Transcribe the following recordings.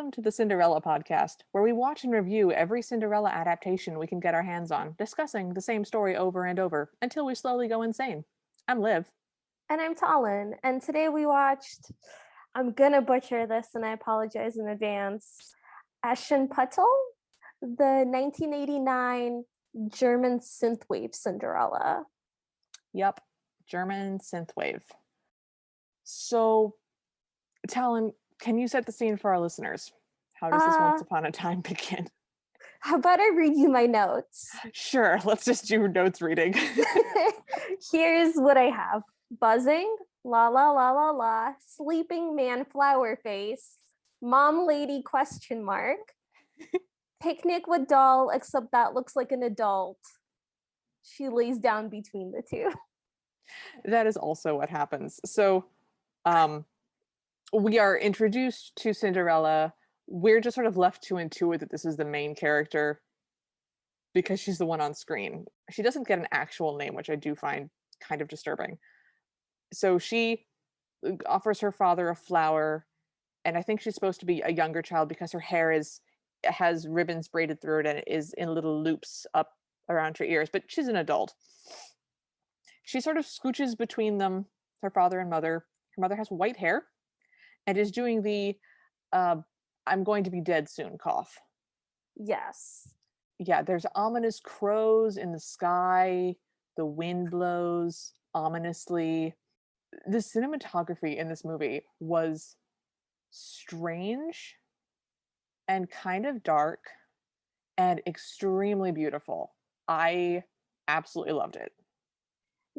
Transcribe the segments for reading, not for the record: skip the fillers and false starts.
Welcome to the Cinderella podcast, where we watch and review every Cinderella adaptation we can get our hands on, discussing the same story over and over until we slowly go insane. I'm Liv. And I'm Talon. And today we watched, I'm gonna butcher this and I apologize in advance, Aschenputtel, the 1989 German Synth-Wave Cinderella. Yep, German synthwave. So, Talon, can you set the scene for our listeners? How does this Once Upon a Time begin? How about I read you my notes? Sure, let's just do notes reading. Here's what I have. Buzzing, la la la la la, sleeping man flower face, mom lady question mark, picnic with doll except that looks like an adult. She lays down between the two. That is also what happens. So, we are introduced to Cinderella. We're just sort of left to intuit that this is the main character because she's the one on screen. She doesn't get an actual name, which I do find kind of disturbing. So she offers her father a flower, and I think she's supposed to be a younger child because her hair has ribbons braided through it and it is in little loops up around her ears, but she's an adult. She sort of scooches between them, her father and mother. Her mother has white hair and is doing the I'm going to be dead soon cough. Yes. Yeah, there's ominous crows in the sky. The wind blows ominously. The cinematography in this movie was strange and kind of dark and extremely beautiful. I absolutely loved it.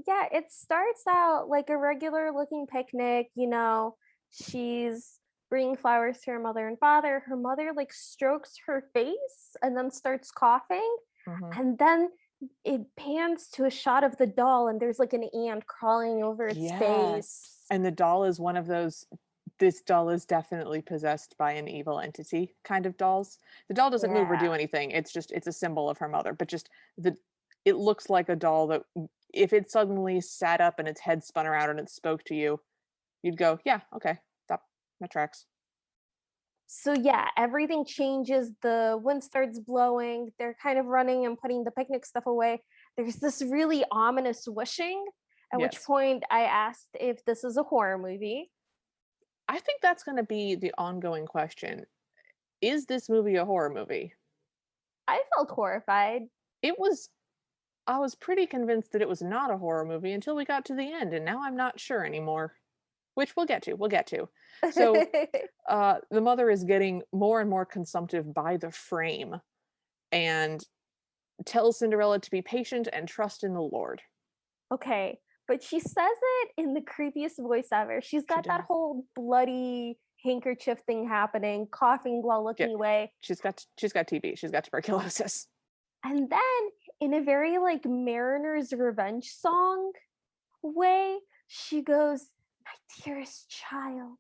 Yeah, it starts out like a regular looking picnic. She's bringing flowers to her mother and father. Her mother like strokes her face and then starts coughing. Mm-hmm. And then it pans to a shot of the doll and there's like an ant crawling over its face. And the doll is one of those, this doll is definitely possessed by an evil entity kind of dolls. The doll doesn't move or do anything. It's a symbol of her mother, but it looks like a doll that if it suddenly sat up and its head spun around and it spoke to you, you'd go, yeah, okay, that tracks. So yeah, everything changes. The wind starts blowing. They're kind of running and putting the picnic stuff away. There's this really ominous whooshing, at which point I asked if this is a horror movie. I think that's going to be the ongoing question. Is this movie a horror movie? I felt horrified. I was pretty convinced that it was not a horror movie until we got to the end, and now I'm not sure anymore. Which we'll get to. So the mother is getting more and more consumptive by the frame and tells Cinderella to be patient and trust in the Lord. Okay, but she says it in the creepiest voice ever. She's got that whole bloody handkerchief thing happening, coughing while looking away. She's got TB. She's got tuberculosis. And then in a very like Mariner's Revenge song way, she goes, "My dearest child,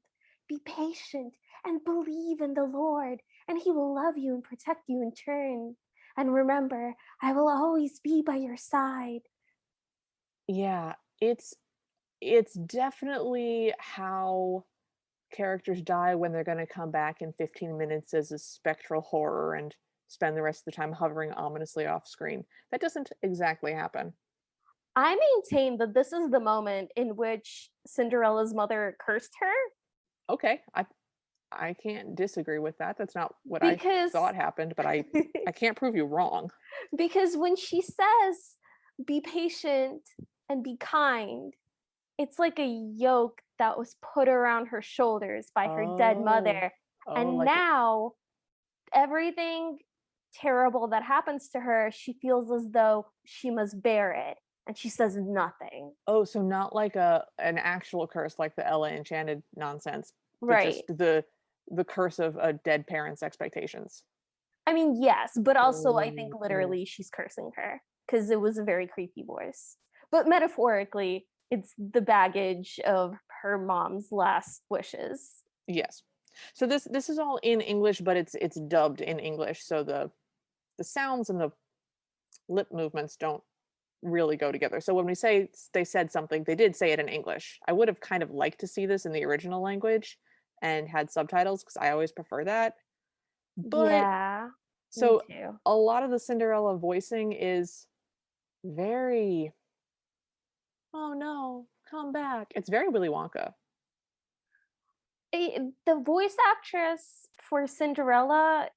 be patient and believe in the Lord, and he will love you and protect you in turn. And remember, I will always be by your side." Yeah, it's definitely how characters die when they're going to come back in 15 minutes as a spectral horror and spend the rest of the time hovering ominously off screen. That doesn't exactly happen. I maintain that this is the moment in which Cinderella's mother cursed her. Okay, I can't disagree with that. That's not what I thought happened, but I can't prove you wrong. Because when she says, "Be patient and be kind," it's like a yoke that was put around her shoulders by her dead mother. And like now, everything terrible that happens to her, she feels as though she must bear it. And she says nothing. Oh, so not like an actual curse like the Ella Enchanted nonsense, but right? Just the curse of a dead parent's expectations. I mean, yes, but also I think literally she's cursing her because it was a very creepy voice. But metaphorically, it's the baggage of her mom's last wishes. Yes. So this is all in English, but it's dubbed in English, so the sounds and the lip movements don't really go together. So when we say they said something, they did say it in English. I would have kind of liked to see this in the original language and had subtitles because I always prefer that. But Yeah, me so too. a lot of the Cinderella voicing is very, "Oh no, come back." It's very Willy Wonka. The voice actress for Cinderella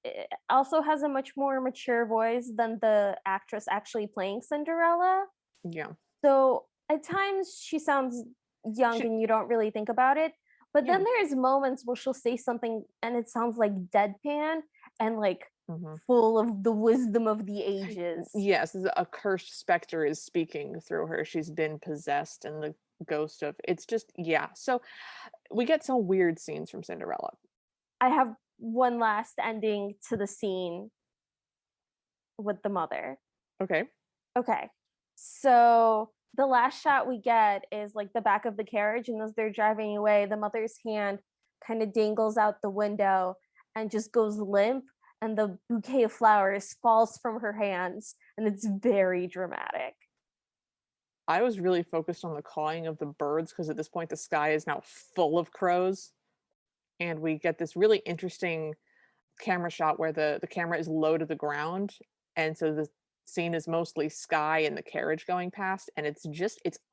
also has a much more mature voice than the actress actually playing Cinderella. Yeah. So at times she sounds young She and you don't really think about it. But yeah. then there's moments where she'll say something and it sounds like deadpan and like Mhm. full of the wisdom of the ages. Yes, a cursed specter is speaking through her. She's been possessed and the ghost of it's just yeah. So we get some weird scenes from Cinderella. I have one last ending to the scene with the mother. Okay. Okay. So the last shot we get is like the back of the carriage, and as they're driving away, the mother's hand kind of dangles out the window and just goes limp, and the bouquet of flowers falls from her hands, and it's very dramatic. I was really focused on the cawing of the birds because at this point the sky is now full of crows and we get this really interesting camera shot where the camera is low to the ground and so the scene is mostly sky and the carriage going past and it's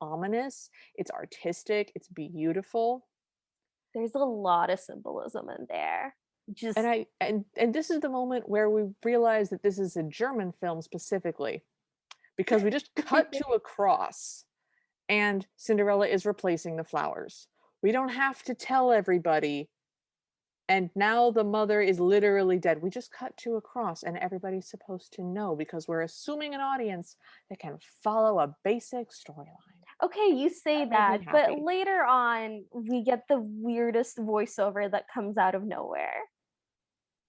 ominous, it's artistic, it's beautiful. There's a lot of symbolism in there. And Just and this is the moment where we realize that this is a German film specifically because we just cut to a cross and Cinderella is replacing the flowers. We don't have to tell everybody. And now the mother is literally dead. We just cut to a cross and everybody's supposed to know because we're assuming an audience that can follow a basic storyline. okay, you say That made me that, but happy. later on, we get the weirdest voiceover that comes out of nowhere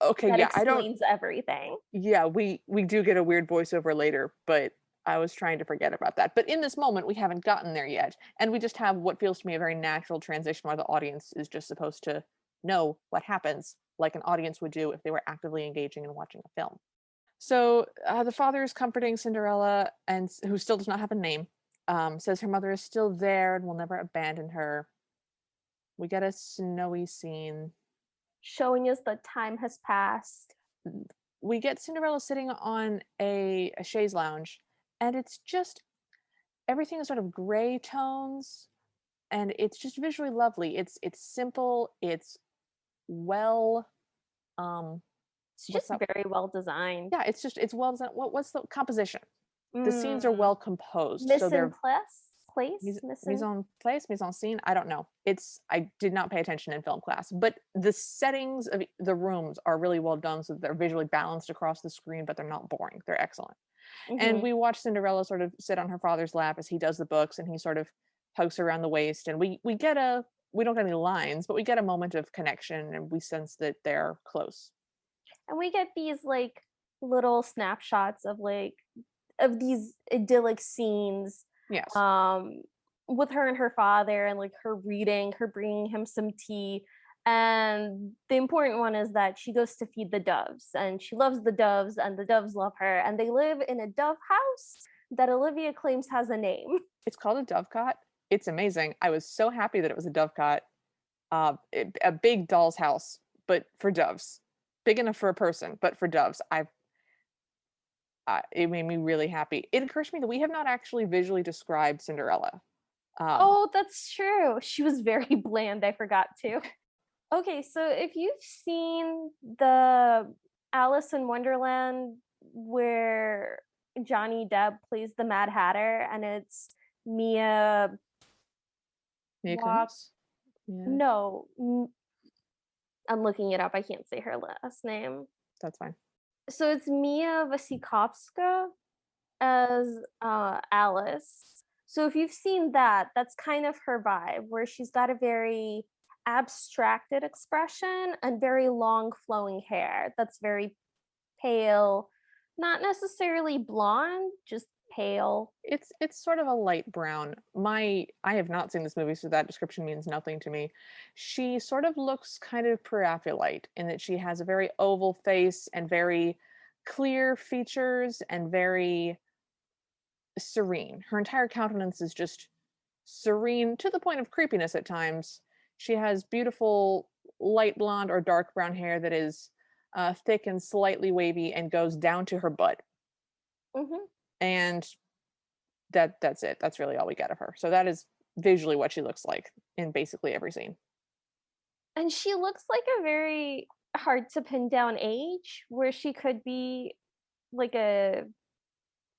Okay, that yeah, I don't explains everything. yeah, we do get a weird voiceover later, but I was trying to forget about that. But in this moment, we haven't gotten there yet. And we just have what feels to me a very natural transition where the audience is just supposed to know what happens, like an audience would do if they were actively engaging and watching a film. So the father is comforting Cinderella, and who still does not have a name, says her mother is still there and will never abandon her. We get a snowy scene. Showing us that time has passed. We get Cinderella sitting on a chaise lounge, and it's just everything is sort of gray tones, and it's just visually lovely. It's simple. It's well. Um, It's what's just that? very well designed. Yeah, it's well done. What's the composition? The scenes are Mm, well composed, so Miss in they're place, mise missing. en place, mise en scene. I don't know. It's I did not pay attention in film class, but the settings of the rooms are really well done, so they're visually balanced across the screen, but they're not boring. They're excellent. And Hmm. we watch Cinderella sort of sit on her father's lap as he does the books, and he sort of hugs her around the waist, and we don't get any lines, but we get a moment of connection, and we sense that they're close. And we get these like little snapshots of these idyllic scenes Yes, um with her and her father, and like her reading, her bringing him some tea. And the important one is that she goes to feed the doves, and she loves the doves, and the doves love her, and they live in a dove house that Olivia claims has a name. it's called a dovecot. It's amazing. I was so happy that it was a dovecot. A big doll's house, but for doves, big enough for a person, but for doves. It made me really happy. It occurs to me that we have not actually visually described Cinderella. Um, Oh, that's true. She was very bland. I forgot to. Okay, so if you've seen the Alice in Wonderland where Johnny Depp plays the Mad Hatter, and it's Mia Mia Walk. Kunis? Yeah, No, I'm looking it up. I can't say her last name. that's fine. So it's Mia Wasikowska as Alice. So if you've seen that, that's kind of her vibe, where she's got a very abstracted expression and very long flowing hair that's very pale, not necessarily blonde, just pale. It's sort of a light brown. I have not seen this movie, so that description means nothing to me. She sort of looks kind of Pre-Raphaelite in that she has a very oval face and very clear features and very serene. Her entire countenance is just serene to the point of creepiness at times. She has beautiful light blonde or dark brown hair that is thick and slightly wavy, and goes down to her butt. Mhm. And that's it. That's really all we get of her. So that is visually what she looks like in basically every scene. And she looks like a very hard to pin down age, where she could be like a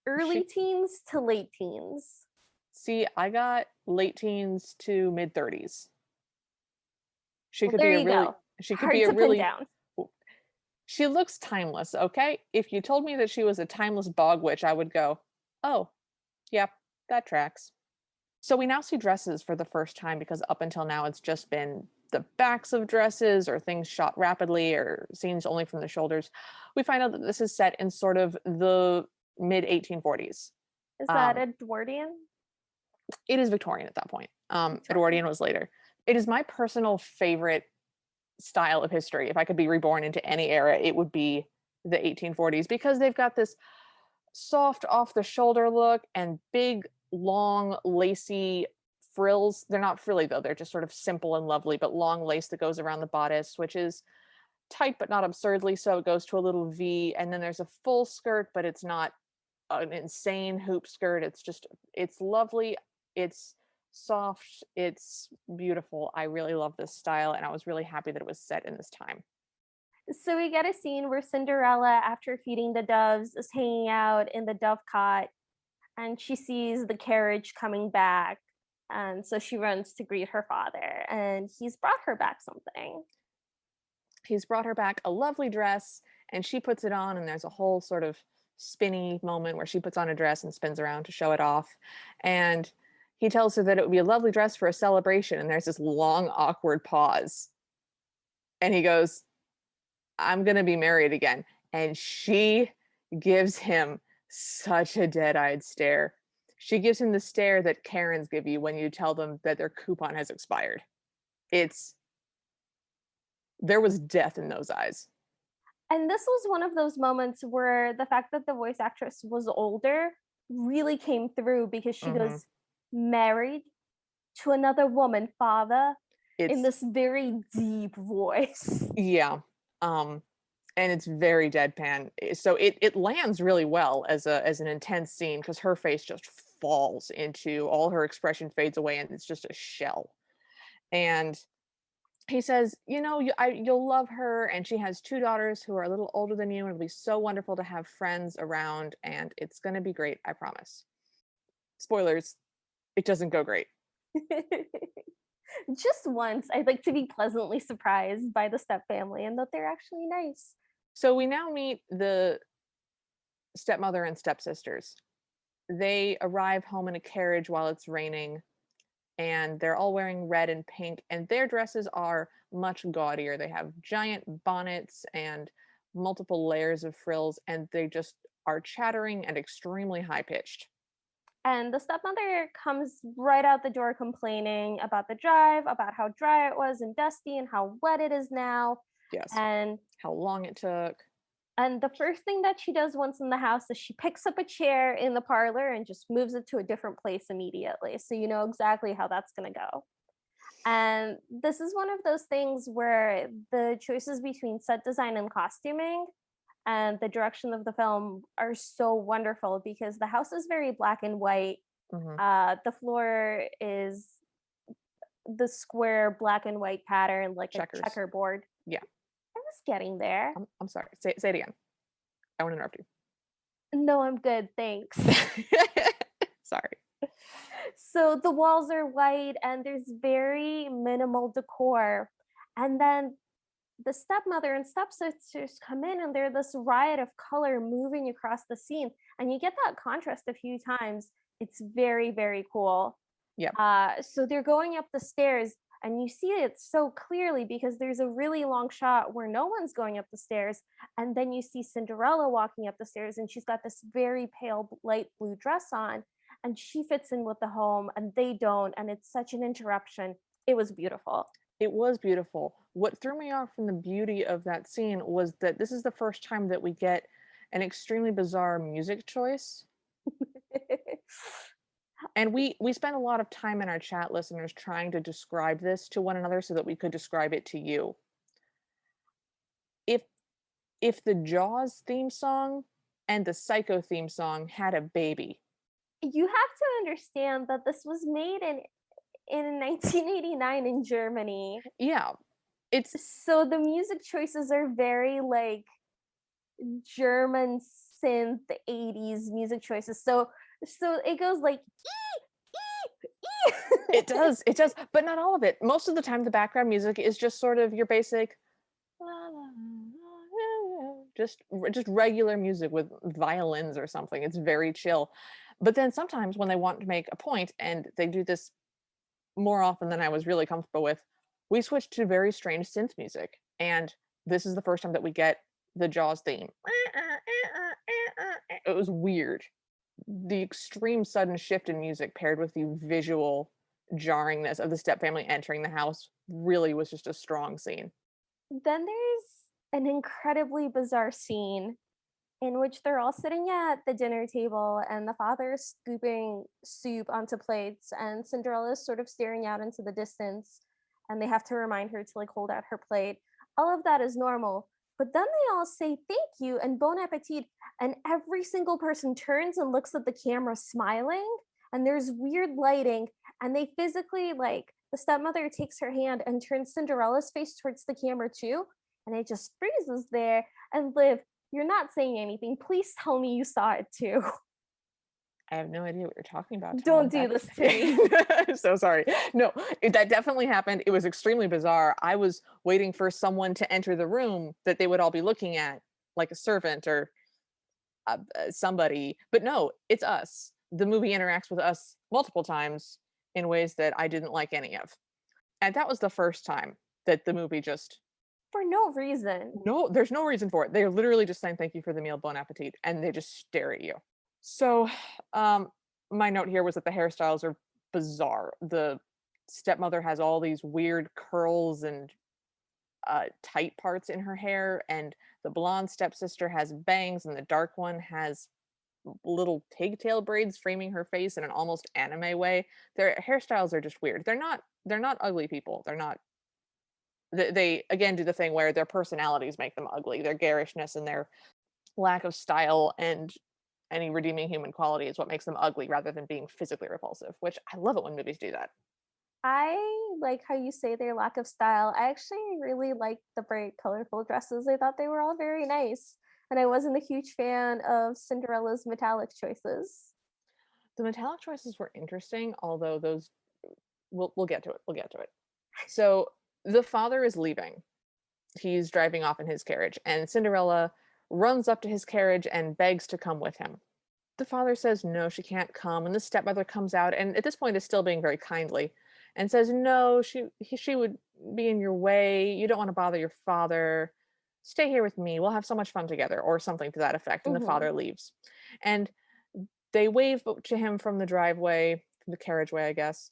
early She teens to late teens. See, I got late teens to mid 30s. She Well, could there be a you really go. she could Hard be a to pin really down. she looks timeless, okay? If you told me that she was a timeless bog witch, I would go, "Oh, yep, that tracks." So we now see dresses for the first time because up until now it's just been the backs of dresses or things shot rapidly or scenes only from the shoulders. We find out that this is set in sort of the mid 1840s. Is that Um, Edwardian? it is Victorian at that point. Victorian. Edwardian was later. It is my personal favorite style of history. If I could be reborn into any era, it would be the 1840s because they've got this soft off the shoulder look and big, long, lacy frills. They're not frilly though, they're just sort of simple and lovely, but long lace that goes around the bodice, which is tight but not absurdly so. It goes to a little V, and then there's a full skirt, but it's not an insane hoop skirt. It's lovely. It's soft. It's beautiful. I really love this style, and I was really happy that it was set in this time. So we get a scene where Cinderella, after feeding the doves, is hanging out in the dovecot, and she sees the carriage coming back. And so she runs to greet her father, and he's brought her back something. He's brought her back a lovely dress, and she puts it on, and there's a whole sort of spinny moment where she puts on a dress and spins around to show it off. And he tells her that it would be a lovely dress for a celebration, and there's this long awkward pause. And he goes, "I'm going to be married again." And she gives him such a dead-eyed stare. She gives him the stare that Karens give you when you tell them that their coupon has expired. It's There was death in those eyes. And this was one of those moments where the fact that the voice actress was older really came through, because she Mhm. goes, "Married to another woman, father," in It's this very deep voice. Yeah. Um, and it's very deadpan. So it lands really well as an intense scene because her face just falls into all her expression fades away and it's just a shell. And he says, you'll love her, and she has two daughters who are a little older than you, and it'll be so wonderful to have friends around, and it's going to be great, I promise. Spoilers, it doesn't go great. Just once, I'd like to be pleasantly surprised by the step family and that they're actually nice. So we now meet the stepmother and stepsisters. They arrive home in a carriage while it's raining, and they're all wearing red and pink, and their dresses are much gaudier. They have giant bonnets and multiple layers of frills, and they just are chattering and extremely high pitched. And the stepmother comes right out the door complaining about the drive, about how dry it was and dusty and how wet it is now. Yes. And How long it took. and the first thing that she does once in the house is she picks up a chair in the parlor and just moves it to a different place immediately. So you know exactly how that's going to go. And this is one of those things where the choices between set design and costuming and the direction of the film are so wonderful, because the house is very black and white. Hmm. The floor is the square black and white pattern, like a Checkers. checkerboard. Yeah. I was getting there. I'm sorry. Say it again. I want to interrupt No, I'm good, thanks. you. Sorry. So the walls are white and there's very minimal decor. And then the stepmother and stepsisters come in and they're this riot of color moving across the scene. And you get that contrast a few times. It's very, very cool. Yeah. So they're going up the stairs, and you see it so clearly because there's a really long shot where no one's going up the stairs. And then you see Cinderella walking up the stairs, and she's got this very pale light blue dress on, and she fits in with the home and they don't. And it's such an interruption. It was beautiful. It was beautiful. What threw me off from the beauty of that scene was that this is the first time that we get an extremely bizarre music choice. And we spent a lot of time in our chat, listeners, trying to describe this to one another so that we could describe it to you. If if the Jaws theme song and the Psycho theme song had a baby. You have to understand that this was made in 1989 in Germany. Yeah, it's So the music choices are very like German synth 80s music choices. So it goes like it does, but not all of it. Most of the time, the background music is just sort of your basic, la, la, la, la, just regular music with violins or something. It's very chill. But then sometimes when they want to make a point, and they do this more often than I was really comfortable with, we switch to very strange synth music, and this is the first time that we get the Jaws theme. It was weird. The extreme sudden shift in music paired with the visual jarringness of the stepfamily entering the house really was just a strong scene. then there's an incredibly bizarre scene in which they're all sitting at the dinner table and the father is scooping soup onto plates and Cinderella is sort of staring out into the distance and they have to remind her to like hold out her plate. All of that is normal. But then they all say thank you and bon appetit and every single person turns and looks at the camera smiling and there's weird lighting and they physically like the stepmother takes her hand and turns Cinderella's face towards the camera too and it just freezes there and Liv, you're not saying anything. Please tell me you saw it too. I have no idea what you're talking about. Don't do this to me. I'm so sorry. No, that definitely happened. It was extremely bizarre. I was waiting for someone to enter the room that they would all be looking at, like a servant or somebody. But no, it's us. The movie interacts with us multiple times in ways that I didn't like any of. And that was the first time that the movie just, For no reason. no, there's no reason for it. They're literally just saying thank you for the meal, bon appetit, and they just stare at you. So, my note here was that the hairstyles are bizarre. The stepmother has all these weird curls and tight parts in her hair, and the blonde stepsister has bangs, and the dark one has little pigtail braids framing her face in an almost anime way. Their hairstyles are just weird. They're not ugly people. They're not. They again do the thing where their personalities make them ugly. Their garishness and their lack of style and any redeeming human quality is what makes them ugly rather than being physically repulsive, which I love it when movies do that. I like how you say their lack of style. I actually really liked the bright, colorful dresses. I thought they were all very nice. And I wasn't a huge fan of Cinderella's metallic choices. The metallic choices were interesting, although those we'll get to it. We'll get to it. So the father is leaving. He's driving off in his carriage, and Cinderella runs up to his carriage and begs to come with him. The father says no, she can't come, and the stepmother comes out, and at this point is still being very kindly, and says no, she would be in your way. You don't want to bother your father. Stay here with me. We'll have so much fun together, or something to that effect. And the Hmm. father leaves, and they wave to him from the driveway, from the carriageway, I guess,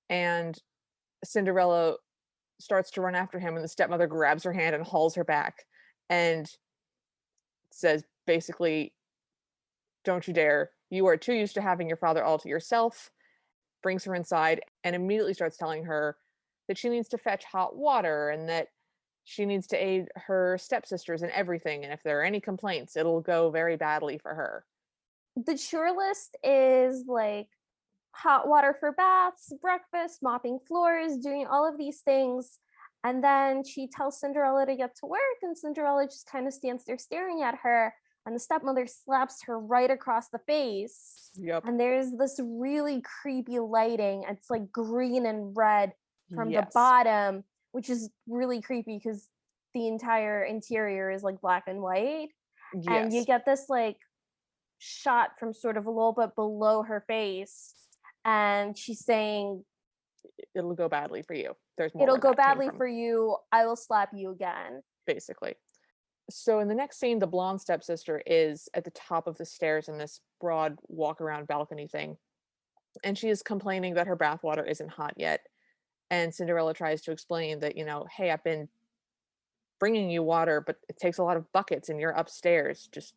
and Cinderella starts to run after him, and the stepmother grabs her hand and hauls her back, and says basically, don't you dare. You are too used to having your father all to yourself. Brings her inside and immediately starts telling her that she needs to fetch hot water and that she needs to aid her stepsisters in everything. And if there are any complaints, it'll go very badly for her. The chore list is like hot water for baths, breakfast, mopping floors, doing all of these things. And then she tells Cinderella to get to work, and Cinderella just kind of stands there staring at her. And the stepmother slaps her right across the face. Yep. And there's this really creepy lighting. It's like green and red from the Yes. bottom, which is really creepy because the entire interior is like black and white. And you Yes. get this like shot from sort of a little bit below her face. And she's saying, It'll go badly for you. There's more it'll where go that came badly from, for you. I will slap you again. basically. So in the next scene, the blonde stepsister is at the top of the stairs in this broad walk around balcony thing. And she is complaining that her bathwater isn't hot yet. And Cinderella tries to explain that, hey, I've been bringing you water, but it takes a lot of buckets and you're upstairs. Just,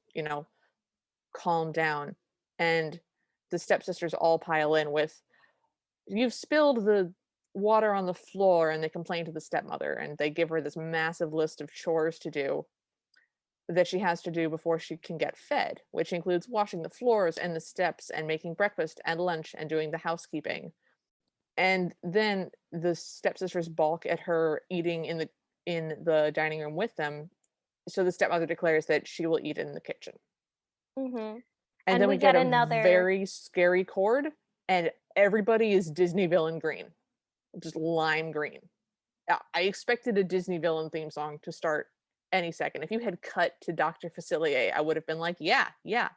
calm down. And the stepsisters all pile in with, you've spilled the water on the floor, and they complain to the stepmother and they give her this massive list of chores to do. that she has to do before she can get fed, which includes washing the floors and the steps and making breakfast and lunch and doing the housekeeping. And then the stepsisters balk at her eating in the dining room with them. So the stepmother declares that she will eat in the kitchen. Mm-hmm. And And then we we get get a another. very scary chord, and everybody is Disney villain green, just lime green. I expected a Disney villain theme song to start any second. If you had cut to Dr. Facilier, I would have been like, yeah,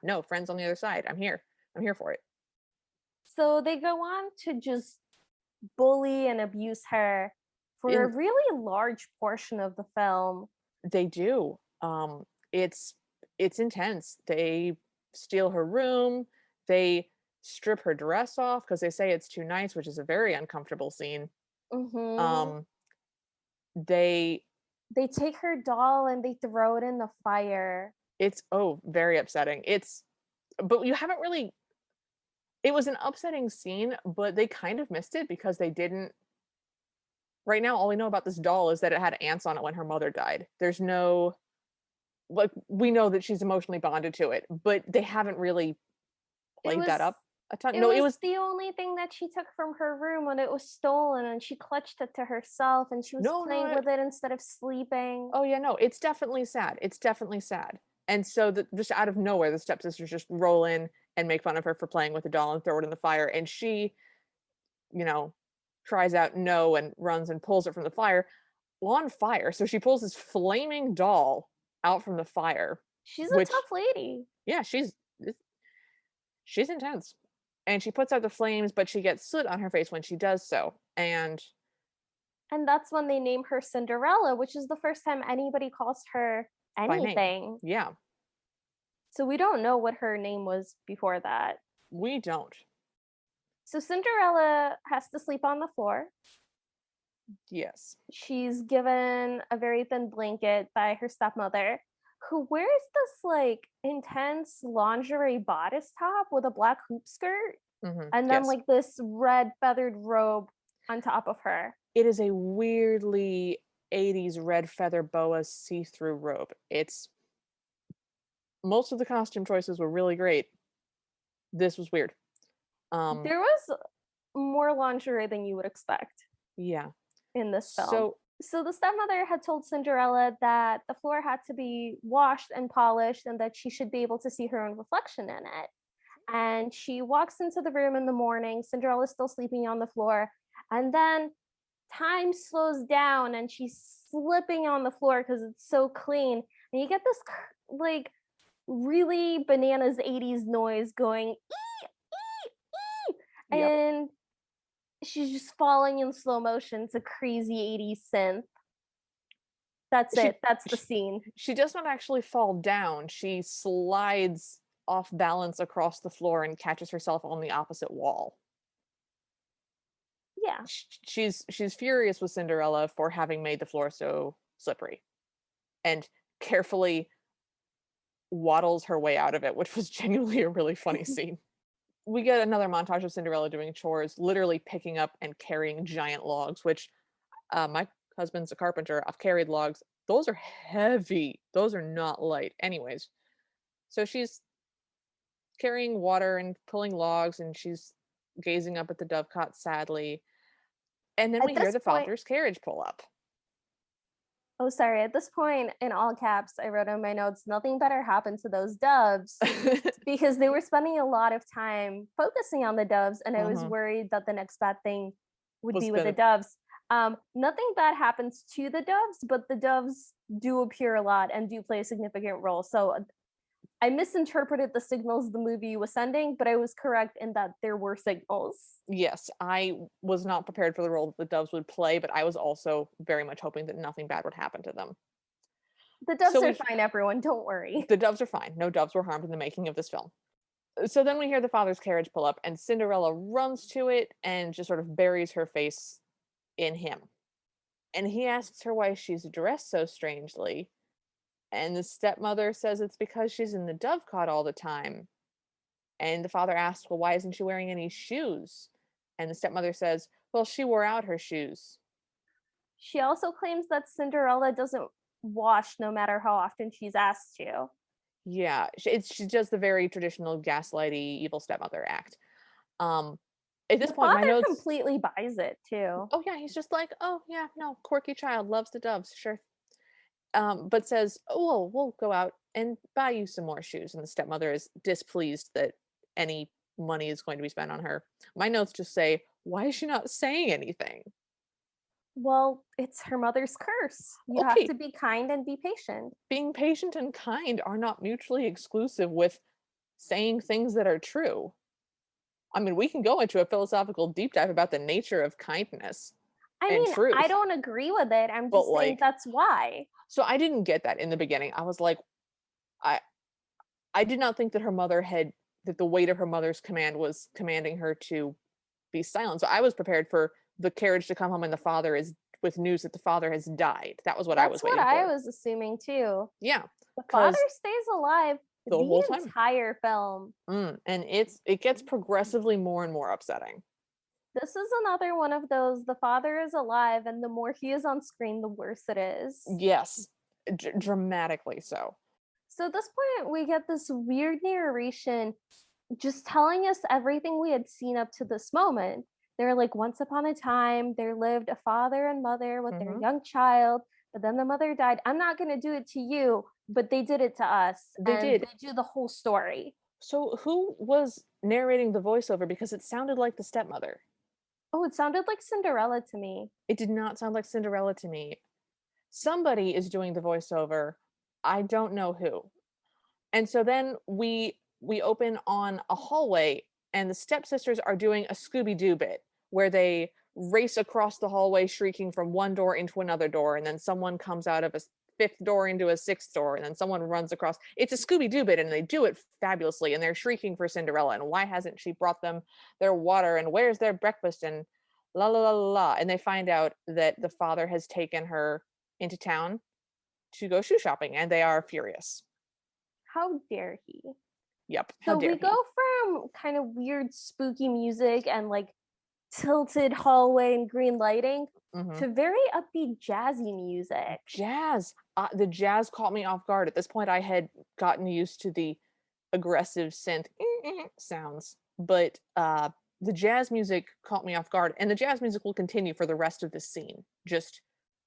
no, friends on the other side. I'm here. I'm here for it. So they go on to just bully and abuse her for a In really large portion of the film. They do. It's intense. They steal her room. They strip her dress off because they say it's too nice, which is a very uncomfortable scene. Mm-hmm. Um, they They take her doll and they throw it in the fire. it's very upsetting. But you haven't really. It was an upsetting scene, but they kind of missed it because they didn't. Right now, all we know about this doll is that it had ants on it when her mother died. There's no, like, we know that she's emotionally bonded to it, but they haven't really It played that was up a ton. it No, it was was the only thing that she took from her room when it was stolen, and she clutched it to herself and she was playing no. with it instead of sleeping. Oh yeah, no, it's definitely sad. It's definitely sad. And so just out of nowhere, the stepsisters just roll in and make fun of her for playing with the doll and throw it in the fire. And she, you know, cries out no and runs and pulls it from the fire on fire. So she pulls this flaming doll out from the fire, She's a which tough lady. yeah, she's intense. And she puts out the flames, but she gets soot on her face when she does so. And And that's when they name her Cinderella, which is the first time anybody calls her by name. anything. Yeah, So we don't know what her name was before that. we don't. So Cinderella has to sleep on the floor. Yes. She's given a very thin blanket by her stepmother, who wears this like intense lingerie bodice top with a black hoop skirt and then Yes. like this red feathered robe on top of her. It is a weirdly 80s red feather boa see-through robe. It's Most of the costume choices were really great. This was weird. There was more lingerie than you would expect Yeah. in this film. So So the stepmother had told Cinderella that the floor had to be washed and polished and that she should be able to see her own reflection in it. And she walks into the room in the morning. Cinderella's still sleeping on the floor. And then time slows down and she's slipping on the floor because it's so clean. And you get this like really bananas 80s noise going, ee, ee, ee, yep. and she's just falling in slow motion to crazy 80s synth. That's She it. That's the scene. she does not actually fall down. She slides off balance across the floor and catches herself on the opposite wall. Yeah. She's furious with Cinderella for having made the floor so slippery and carefully waddles her way out of it, which was genuinely a really funny scene. We get another montage of Cinderella doing chores, literally picking up and carrying giant logs, which my husband's a carpenter. I've carried logs. Those are heavy. Those are not light. Anyways, so she's carrying water and pulling logs, and she's gazing up at the dovecot sadly. And then At we hear this the point, father's carriage pull up. oh, sorry. At this point, in all caps, I wrote in my notes, nothing better happened to those doves because they were spending a lot of time focusing on the doves. And I was Mhm. worried that the next bad thing would Was be with the gonna doves. Nothing bad happens to the doves, but the doves do appear a lot and do play a significant role. So I misinterpreted the signals the movie was sending, but I was correct in that there were signals. Yes, I was not prepared for the role that the doves would play, but I was also very much hoping that nothing bad would happen to them. The doves So are we fine, everyone. Don't worry. The doves are fine. No doves were harmed in the making of this film. So then we hear the father's carriage pull up, and Cinderella runs to it and just sort of buries her face in him. And he asks her why she's dressed so strangely. And the stepmother says it's because she's in the dovecot all the time. And the father asks, well, why isn't she wearing any shoes? And the stepmother says, well, she wore out her shoes. She also claims that Cinderella doesn't washed no matter how often she's asked to. Yeah, she does the very traditional gaslighty evil stepmother act. Um, at this The point, my father notes. completely buys it too. Oh yeah, he's just like, oh yeah, no, quirky child loves the doves, sure. But says, oh well, we'll go out and buy you some more shoes. And the stepmother is displeased that any money is going to be spent on her. My notes just say, why is she not saying anything? Well, it's her mother's curse. You have Okay, to be kind and be patient. being patient and kind are not mutually exclusive with saying things that are true. I mean, we can go into a philosophical deep dive about the nature of kindness I and mean, I truth, don't agree with it. I'm but just saying like, that's why. so I didn't get that in the beginning. I was like, I I did not think that that the weight of her mother's command was commanding her to be silent. So I was prepared for the carriage to come home and the father is with news that the father has died. That was what I That's was what waiting I for. was assuming too. Yeah, The father because stays alive the the whole time. entire film. And it gets progressively more and more upsetting. This is another one of those the father is alive, and the more he is on screen, the worse it is. Yes, dramatically so. So at this point, we get this weird narration just telling us everything we had seen up to this moment. They're like, once upon a time, there lived a father and mother with their Hmm. young child, but then the mother died. I'm not going to do it to you, but they did it to us. They And did. they do the whole story. So who was narrating the voiceover? Because it sounded like the stepmother. Oh, it sounded like Cinderella to me. It did not sound like Cinderella to me. Somebody is doing the voiceover. I don't know who. And so then we open on a hallway and the stepsisters are doing a Scooby-Doo bit where they race across the hallway shrieking from one door into another door and then someone comes out of a fifth door into a sixth door and then someone runs across. It's a Scooby-Doo bit and they do it fabulously and they're shrieking for Cinderella and why hasn't she brought them their water and where's their breakfast and la la la la la. And they find out that the father has taken her into town to go shoe shopping and they are furious. How dare he? Yep. How So dare we go he? from kind of weird, spooky music and like tilted hallway and green lighting Hmm. to very upbeat, jazzy music. Jazz. The jazz caught me off guard. At this point, I had gotten used to the aggressive synth sounds, but the jazz music caught me off guard, and the jazz music will continue for the rest of this scene. Just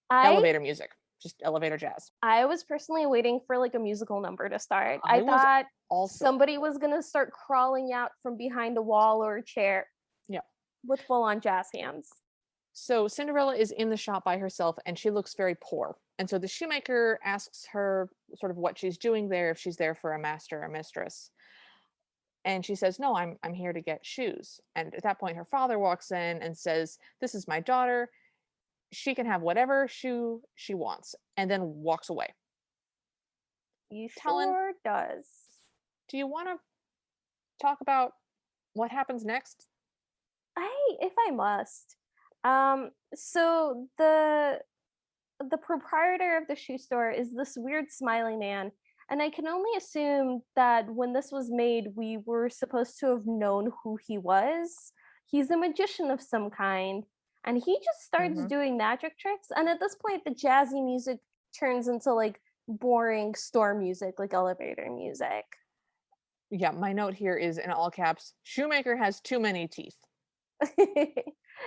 I elevator music, just elevator jazz. I was personally waiting for like a musical number to start. I I was thought also, somebody was gonna start crawling out from behind a wall or a chair yeah. with full on jazz hands. So Cinderella is in the shop by herself, and she looks very poor. And so the shoemaker asks her sort of what she's doing there, if she's there for a master or mistress. And she says, no, I'm here to get shoes. And at that point her father walks in and says, this is my daughter, she can have whatever shoe she wants, and then walks away. You Talon, sure does. do you want to talk about what happens next? If I must. So the proprietor of the shoe store is this weird smiling man, and I can only assume that when this was made, we were supposed to have known who he was. He's a magician of some kind, and he just starts Hmm. doing magic tricks. And at this point, the jazzy music turns into like boring store music, like elevator music. Yeah, my note here is in all caps, shoemaker has too many teeth.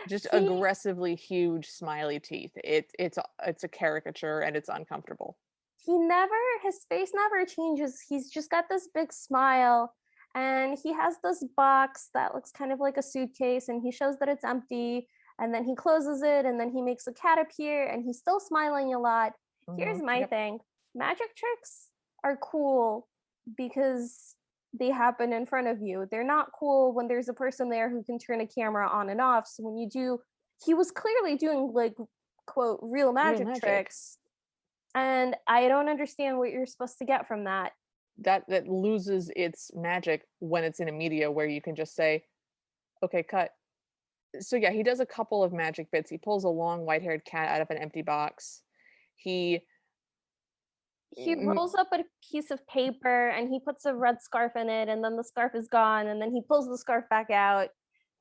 Just he aggressively huge smiley teeth. It's a caricature and it's uncomfortable. he never his face never changes. He's just got this big smile, and he has this box that looks kind of like a suitcase, and he shows that it's empty, and then he closes it, and then he makes a cat appear, and he's still smiling a lot. Here's my Yep. thing. Magic tricks are cool because they happen in front of you. They're not cool when there's a person there who can turn a camera on and off. So when you do, he was clearly doing like quote real Real magic magic. tricks, and I don't understand what you're supposed to get from that. That loses its magic when it's in a media where you can just say, okay, cut. So yeah, he does a couple of magic bits. He pulls a long white-haired cat out of an empty box. He He mm, rolls up a piece of paper and he puts a red scarf in it, and then the scarf is gone, and then he pulls the scarf back out.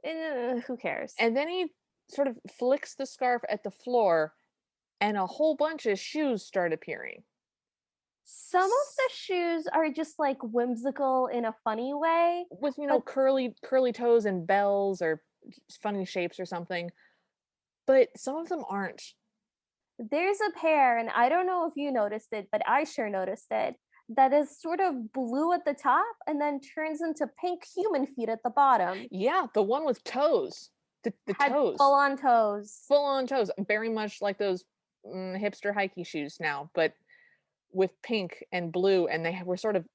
Who cares? and then he sort of flicks the scarf at the floor and a whole bunch of shoes start appearing. Some of the shoes are just like whimsical in a funny way, With, but curly toes and bells or funny shapes or something, but some of them aren't. there's a pair, and I don't know if you noticed it, but I sure noticed it, that is sort of blue at the top and then turns into pink human feet at the bottom. Yeah, the one with toes. The Had toes. full on toes. Full on toes, very much like those, hipster hikey shoes now, but with pink and blue, and were sort of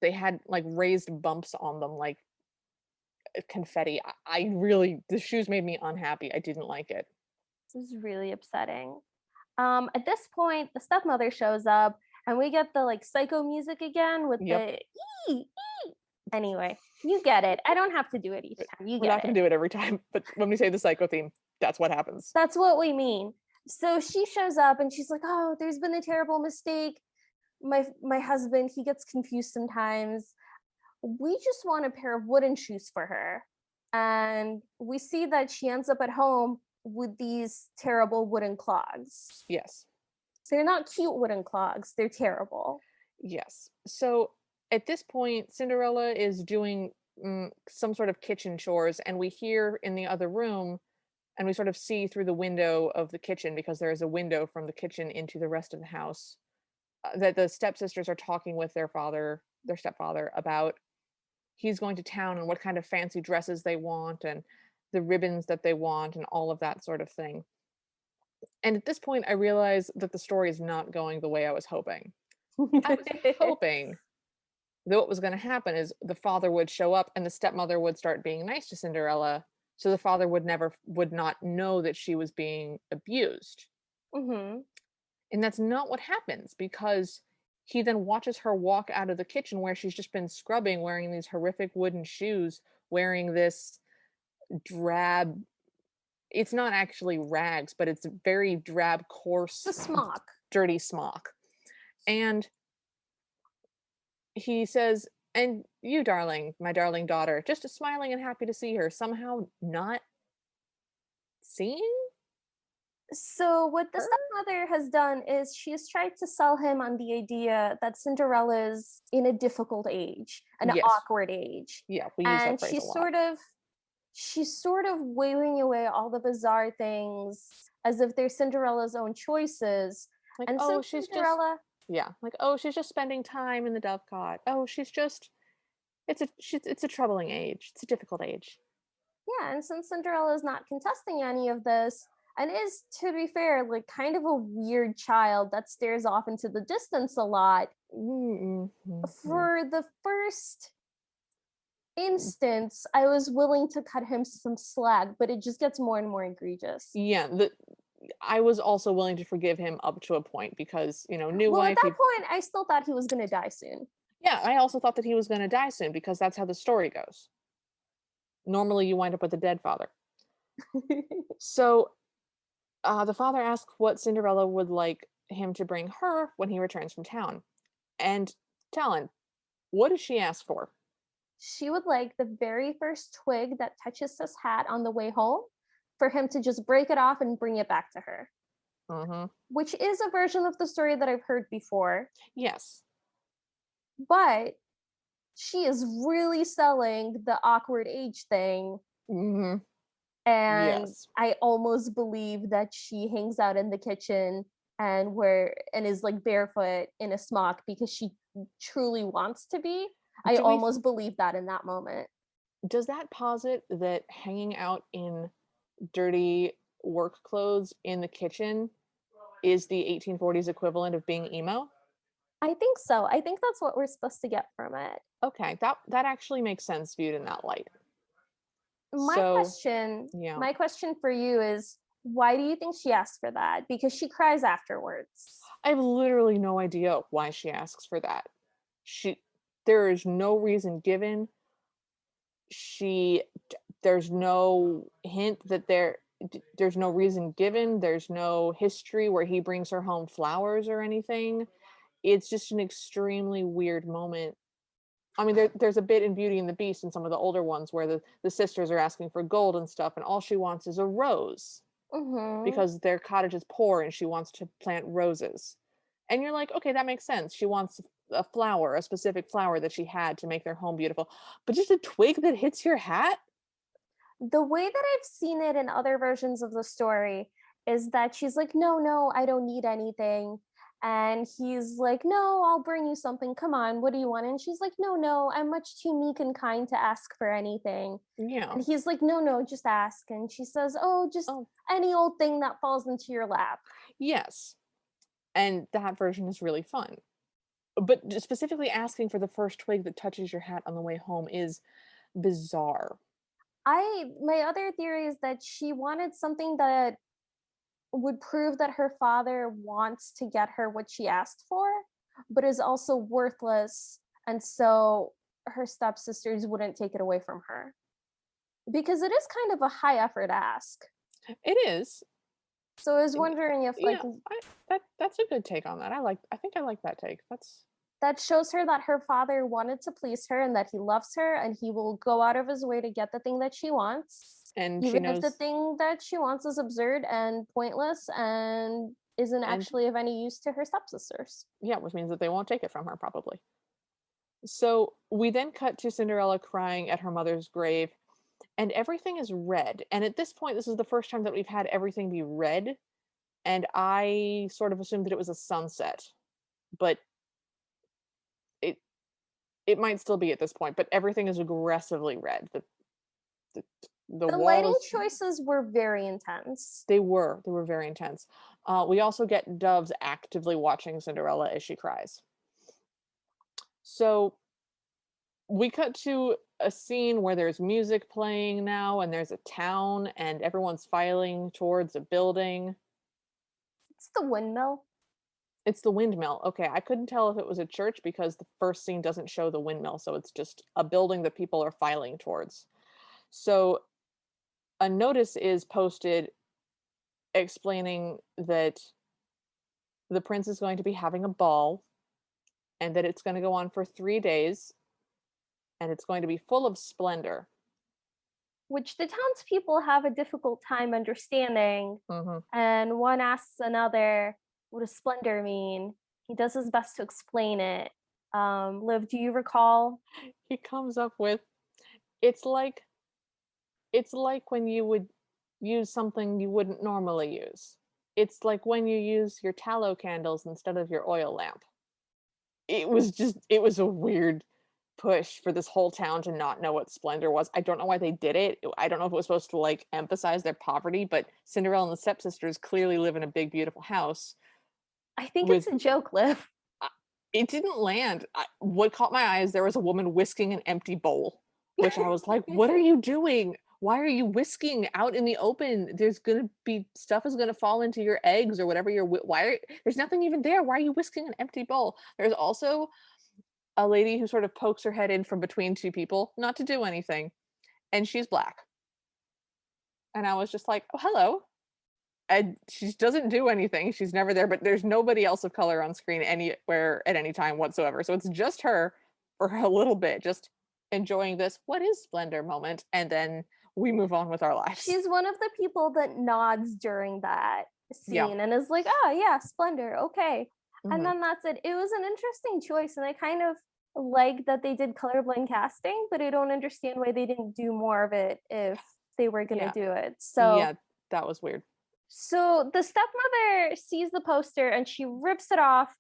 they had, like, raised bumps on them, like, confetti. I really the shoes made me unhappy, I didn't like it. This is really upsetting. At this point, the stepmother shows up, and we get the like psycho music again with Yep. the ee, ee. Anyway, you get it. I don't have to do it each time. You We're get not gonna it. do it every time, but when we say the psycho theme, that's what happens. That's what we mean. So she shows up and she's like, "Oh, there's been a terrible mistake. My husband, he gets confused sometimes. We just want a pair of wooden shoes for her." And we see that she ends up at home with these terrible wooden clogs. Yes. They're not cute wooden clogs. They're terrible. Yes. So, at this point, Cinderella is doing, some sort of kitchen chores, and we hear in the other room, and we sort of see through the window of the kitchen, because there is a window from the kitchen into the rest of the house, that the stepsisters are talking with their stepfather, about he's going to town and what kind of fancy dresses they want and the ribbons that they want and all of that sort of thing. And at this point, I realize that the story is not going the way I was hoping. I was hoping that what was going to happen is the father would show up and the stepmother would start being nice to Cinderella, so the father would not know that she was being abused. Hmm. And that's not what happens, because he then watches her walk out of the kitchen where she's just been scrubbing, wearing these horrific wooden shoes, wearing this drab, it's not actually rags, but it's a very drab, The coarse, smock. dirty smock. And he says, "And you, darling, my darling daughter," just smiling and happy to see her, somehow not seeing So what the her. stepmother has done is she has tried to sell him on the idea that Cinderella's in a difficult age, an Yes. awkward age. Yeah, we use that And phrase a lot. she's sort of waving away all the bizarre things as if they're Cinderella's own choices. Like, And oh, since she's just Cinderella, yeah, like, oh, she's just spending time in the dovecot. Oh, it's a troubling age. It's a difficult age. yeah, and since Cinderella is not contesting any of this, and is, to be fair, like kind of a weird child that stares off into the distance a lot, Mm-hmm. for the first instance, I was willing to cut him some slack, but it just gets more and more egregious. Yeah, I was also willing to forgive him up to a point, because, new Well, at wife, that point, I still thought he was going to die soon. yeah, I also thought that he was going to die soon, because that's how the story goes. Normally, you wind up with a dead father. So, the father asks what Cinderella would like him to bring her when he returns from town. And Talon, what does she ask for? She would like the very first twig that touches his hat on the way home for him to just break it off and bring it back to her, Mm-hmm. which is a version of the story that I've heard before. Yes. But she is really selling the awkward age thing. Mm-hmm. And Yes. I almost believe that she hangs out in the kitchen and is like barefoot in a smock because she truly wants to be. I Do we almost believe that in that moment. Does that posit that hanging out in dirty work clothes in the kitchen is the 1840s equivalent of being emo? I think so. I think that's what we're supposed to get from it. Okay, that actually makes sense viewed in that light. My So, question, yeah. my question for you is, why do you think she asked for that? Because she cries afterwards. I have literally no idea why she asks for that. She There is no reason given. She There's no hint that there's no reason given. There's no history where he brings her home flowers or anything. It's just an extremely weird moment. I mean, there's a bit in Beauty and the Beast and some of the older ones where the sisters are asking for gold and stuff, and all she wants is a rose. Mhm. because their cottage is poor and she wants to plant roses. And you're like, okay, that makes sense. She wants a flower, a specific flower that she had to make their home beautiful. But just a twig that hits your hat? The way that I've seen it in other versions of the story is that she's like, "No, no, I don't need anything." And he's like, "No, I'll bring you something. Come on, what do you want?" And she's like, "No, no, I'm much too meek and kind to ask for anything." Yeah. And he's like, "No, no, just ask." And she says, "Oh, just Oh, any old thing that falls into your lap." yes. And that version is really fun. But specifically asking for the first twig that touches your hat on the way home is bizarre. My other theory is that she wanted something that would prove that her father wants to get her what she asked for, but is also worthless. And so her stepsisters wouldn't take it away from her. Because it is kind of a high effort ask. It is. So I was And wondering if yeah, that's a good take on that. I think I like that take. That's that shows her that her father wanted to please her and that he loves her and he will go out of his way to get the thing that she wants, and she even if the knows thing that she wants is absurd and pointless and isn't and actually of any use to her stepsisters. yeah, which means that they won't take it from her probably. So we then cut to Cinderella crying at her mother's grave, and everything is red. And at this point, this is the first time that we've had everything be red. And I sort of assumed that it was a sunset, but it it might still be at this point. But everything is aggressively red. The, the The lighting walls, choices were very intense. they were very intense. We also get doves actively watching Cinderella as she cries. So we cut to a scene where there's music playing now and there's a town and everyone's filing towards a building. It's the windmill, It's the windmill. Okay, I couldn't tell if it was a church because the first scene doesn't show the windmill, so it's just a building that people are filing towards. So a notice is posted explaining that the prince is going to be having a ball and that it's going to go on for 3 days and it's going to be full of splendor. which the townspeople have a difficult time understanding. Mhm. And one asks another, "What does splendor mean?" He does his best to explain it. Liv, do you recall? He comes up with it's like it's like when you would use something you wouldn't normally use. It's like when you use your tallow candles instead of your oil lamp. It was a weird push for this whole town to not know what splendor was. I don't know why they did it. I don't know if it was supposed to like emphasize their poverty, but Cinderella and the stepsisters clearly live in a big beautiful house I think it's with a joke, Liv. uh, it didn't land. What caught my eye is there was a woman whisking an empty bowl, which I was like, "What are you doing? Why are you whisking out in the open? There's gonna be stuff is gonna fall into your eggs or whatever. There's nothing even there. Why are you whisking an empty bowl?" There's also a lady who sort of pokes her head in from between two people, not to do anything, and she's black. And I was just like, "Oh, hello." And she doesn't do anything. She's never there, but there's nobody else of color on screen anywhere at any time whatsoever. So it's just her for a little bit, just enjoying this what is splendor moment, and then we move on with our lives. She's one of the people that nods during that Yeah. scene and is like, "Oh, yeah, splendor, okay." And Mhm. then that's it. It was an interesting choice, and I kind of like that they did colorblind casting, but I don't understand why they didn't do more of it if they were gonna Yeah. do it. Yeah, that was weird. So the stepmother sees the poster and she rips it off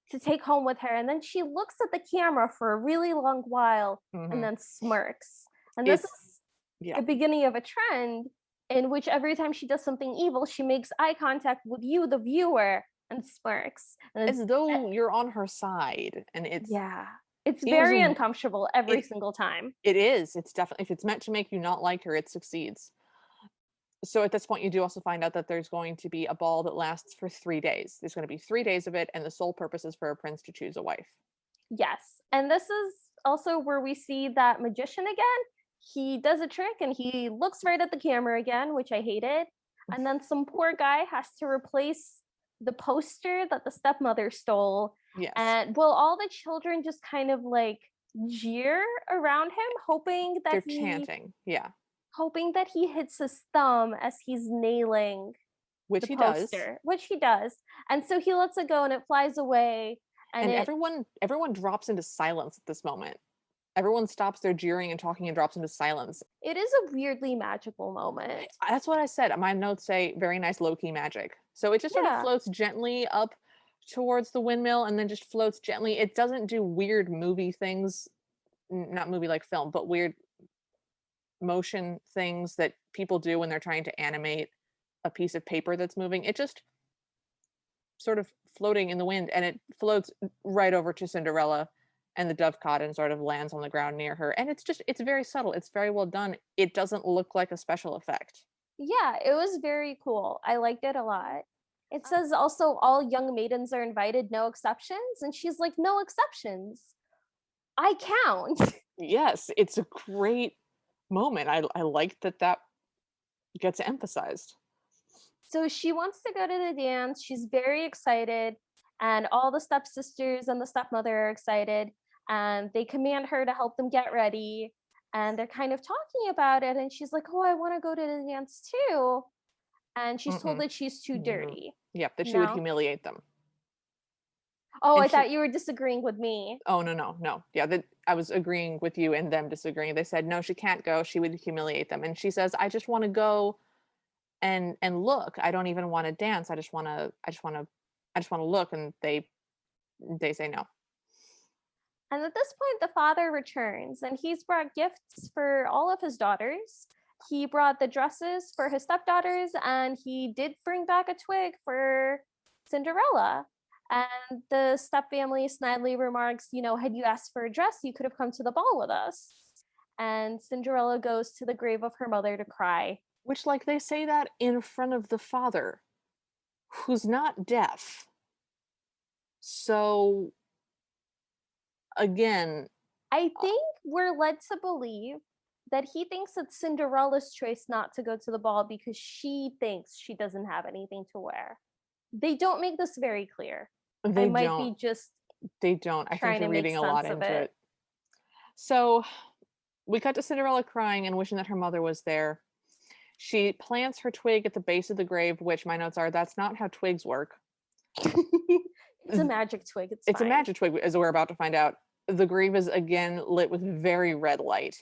to take home with her, and then she looks at the camera for a really long while and Mhm. then smirks. And this It's is yeah. the beginning of a trend in which every time she does something evil, she makes eye contact with you, the viewer, and smirks. And As though you're on her side, and yeah, it's it was very a uncomfortable every it single time. it is. It's definitely if it's meant to make you not like her, it succeeds. So at this point, you do also find out that there's going to be a ball that lasts for 3 days. There's gonna be 3 days of it, and the sole purpose is for a prince to choose a wife. Yes. And this is also where we see that magician again. He does a trick and he looks right at the camera again, which I hated. And then some poor guy has to replace the poster that the stepmother stole. Yes. And will all the children just kind of like jeer around him, hoping that They're chanting. Yeah. hoping that he hits his thumb as he's nailing which the he does. poster, which he does. And so he lets it go and it flies away. And And it everyone drops into silence at this moment. Everyone stops their jeering and talking and drops into silence. it is a weirdly magical moment. That's what I said. My notes say very nice low-key magic. So it just sort of Yeah. floats gently up towards the windmill and then just floats gently. It doesn't do weird movie things, not movie like film, but weird motion things that people do when they're trying to animate a piece of paper that's moving. It just sort of floating in the wind and it floats right over to Cinderella and the dovecot and sort of lands on the ground near her. And it's very subtle. It's very well done. It doesn't look like a special effect. Yeah, it was very cool. I liked it a lot. It says also all young maidens are invited, no exceptions. And she's like, no exceptions. I count. Yes, it's a great moment. I like that gets emphasized. So she wants to go to the dance. She's very excited. And all the stepsisters and the stepmother are excited. And they command her to help them get ready. And they're kind of talking about it. And she's like, oh, I want to go to the dance too. And she's told Mm-mm. that she's too No. dirty. Yep, that she would No? humiliate them. Oh, And I she thought you were disagreeing with me. Oh, no. Yeah, that I was agreeing with you and them disagreeing. They said, "No, she can't go. She would humiliate them." And she says, "I just wanna go and look. I don't even wanna dance. I just wanna look." And they say no. And at this point, the father returns and he's brought gifts for all of his daughters. He brought the dresses for his stepdaughters and he did bring back a twig for Cinderella. And the stepfamily snidely remarks, had you asked for a dress, you could have come to the ball with us. And Cinderella goes to the grave of her mother to cry. Which, like, they say that in front of the father, who's not deaf. So, again, I think we're led to believe that he thinks it's Cinderella's choice not to go to the ball because she thinks she doesn't have anything to wear. They don't make this very clear. I they might don't. be just They don't. I think trying to you're make reading a lot sense of into it. it. So, we cut to Cinderella crying and wishing that her mother was there. She plants her twig at the base of the grave, which my notes are that's not how twigs work. It's a magic twig. It's It's a fine. magic twig, as we're about to find out. The grave is again lit with very red light.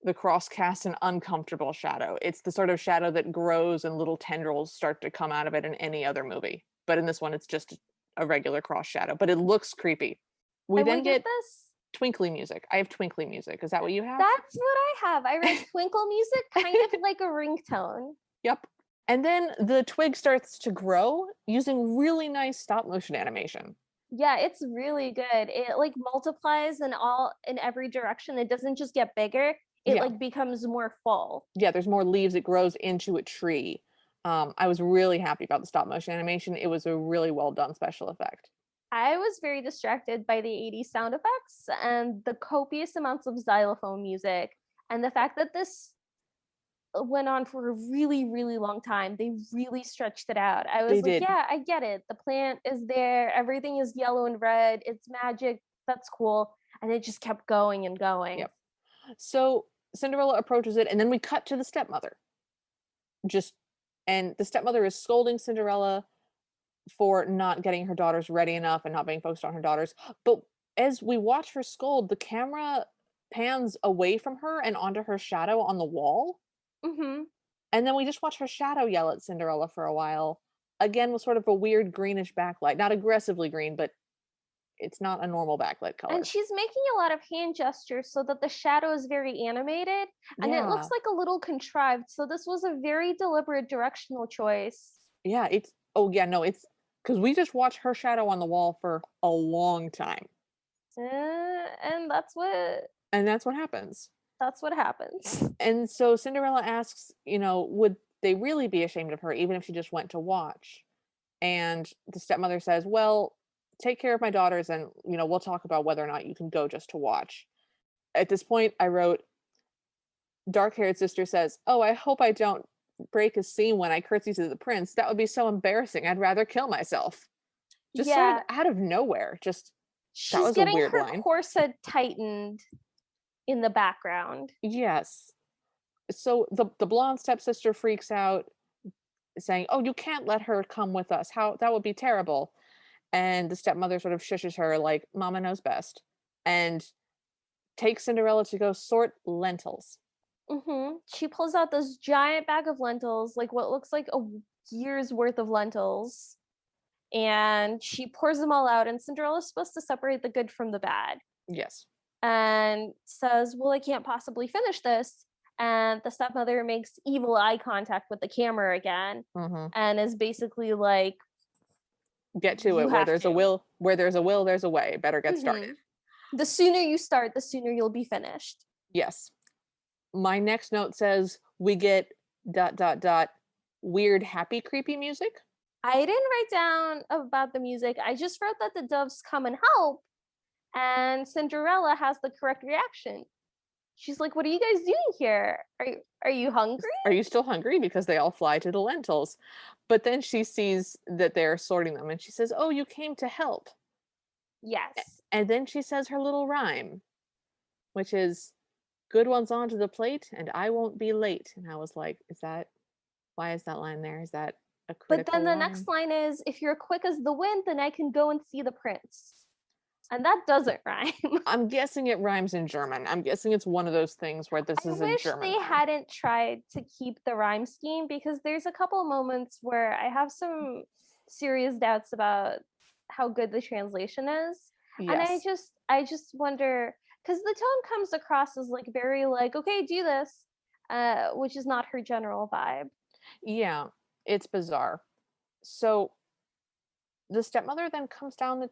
The cross casts an uncomfortable shadow. It's the sort of shadow that grows and little tendrils start to come out of it in any other movie. But in this one, it's just a regular cross shadow, but it looks creepy. We And we then get get this. twinkly music. I have twinkly music. Is that what you have? That's what I have. I read twinkle music, kind of like a ringtone. Yep. And then the twig starts to grow using really nice stop motion animation. Yeah, it's really good. It like multiplies in every direction. It doesn't just get bigger. It Yeah. like becomes more full. Yeah, there's more leaves. It grows into a tree. I was really happy about the stop motion animation. It was a really well done special effect. I was very distracted by the 80s sound effects and the copious amounts of xylophone music and the fact that this went on for a really, really long time. They really stretched it out. I They was like, did. yeah, I get it. The plant is there. Everything is yellow and red. It's magic. That's cool. And it just kept going and going. Yep. So Cinderella approaches it, and then we cut to the stepmother. And the stepmother is scolding Cinderella for not getting her daughters ready enough and not being focused on her daughters. But as we watch her scold, the camera pans away from her and onto her shadow on the wall. Mm-hmm. And then we just watch her shadow yell at Cinderella for a while. Again, with sort of a weird greenish backlight. Not aggressively green, but it's not a normal backlit color. And she's making a lot of hand gestures so that the shadow is very animated and it looks Yeah. like a little contrived. So this was a very deliberate directional choice. Yeah, it's because we just watch her shadow on the wall for a long time. And that's what And that's what happens. happens. And so Cinderella asks, would they really be ashamed of her even if she just went to watch? And the stepmother says, well, take care of my daughters and, we'll talk about whether or not you can go just to watch. At this point, I wrote, dark-haired sister says, oh, I hope I don't break a seam when I curtsy to the prince. That would be so embarrassing. I'd rather kill myself. Just sort of out of nowhere. That She's was a getting weird her line. corset tightened in the background. Yes. So the blonde stepsister freaks out, saying, "Oh, you can't let her come with us. How that would be terrible." And the stepmother sort of shushes her like, "Mama knows best," and takes Cinderella to go sort lentils. She pulls out this giant bag of lentils, like what looks like a year's worth of lentils, and she pours them all out. And Cinderella's supposed to separate the good from the bad, Yes. and says, "Well, I can't possibly finish this." And the stepmother makes evil eye contact with the camera again, Hmm. and is basically like, Get to "You it. Where have there's a to." will, there's a way. Better get started. The sooner you start, the sooner you'll be finished. Yes. My next note says we get dot dot dot weird happy creepy music. I didn't write down about the music. I just wrote that the doves come and help, and Cinderella has the correct reaction. She's like, "What are you guys doing here? Are you hungry?" Are you still hungry? Because they all fly to the lentils. But then she sees that they're sorting them and she says, "Oh, you came to help." Yes. And then she says her little rhyme, which is good ones onto the plate and I won't be late. And I was like, why is that line there? Is that a But then critical the line? next line is, "If you're quick as the wind, then I can go and see the prince." And that doesn't rhyme. I'm guessing it rhymes in German. I'm guessing it's one of those things where this I is a wish German they line. hadn't tried to keep the rhyme scheme, because there's a couple moments where I have some serious doubts about how good the translation is. And I Yes. just I just wonder, because the tone comes across as like very like, "Okay, do this," which is not her general vibe. Yeah, it's bizarre. So the stepmother then comes down the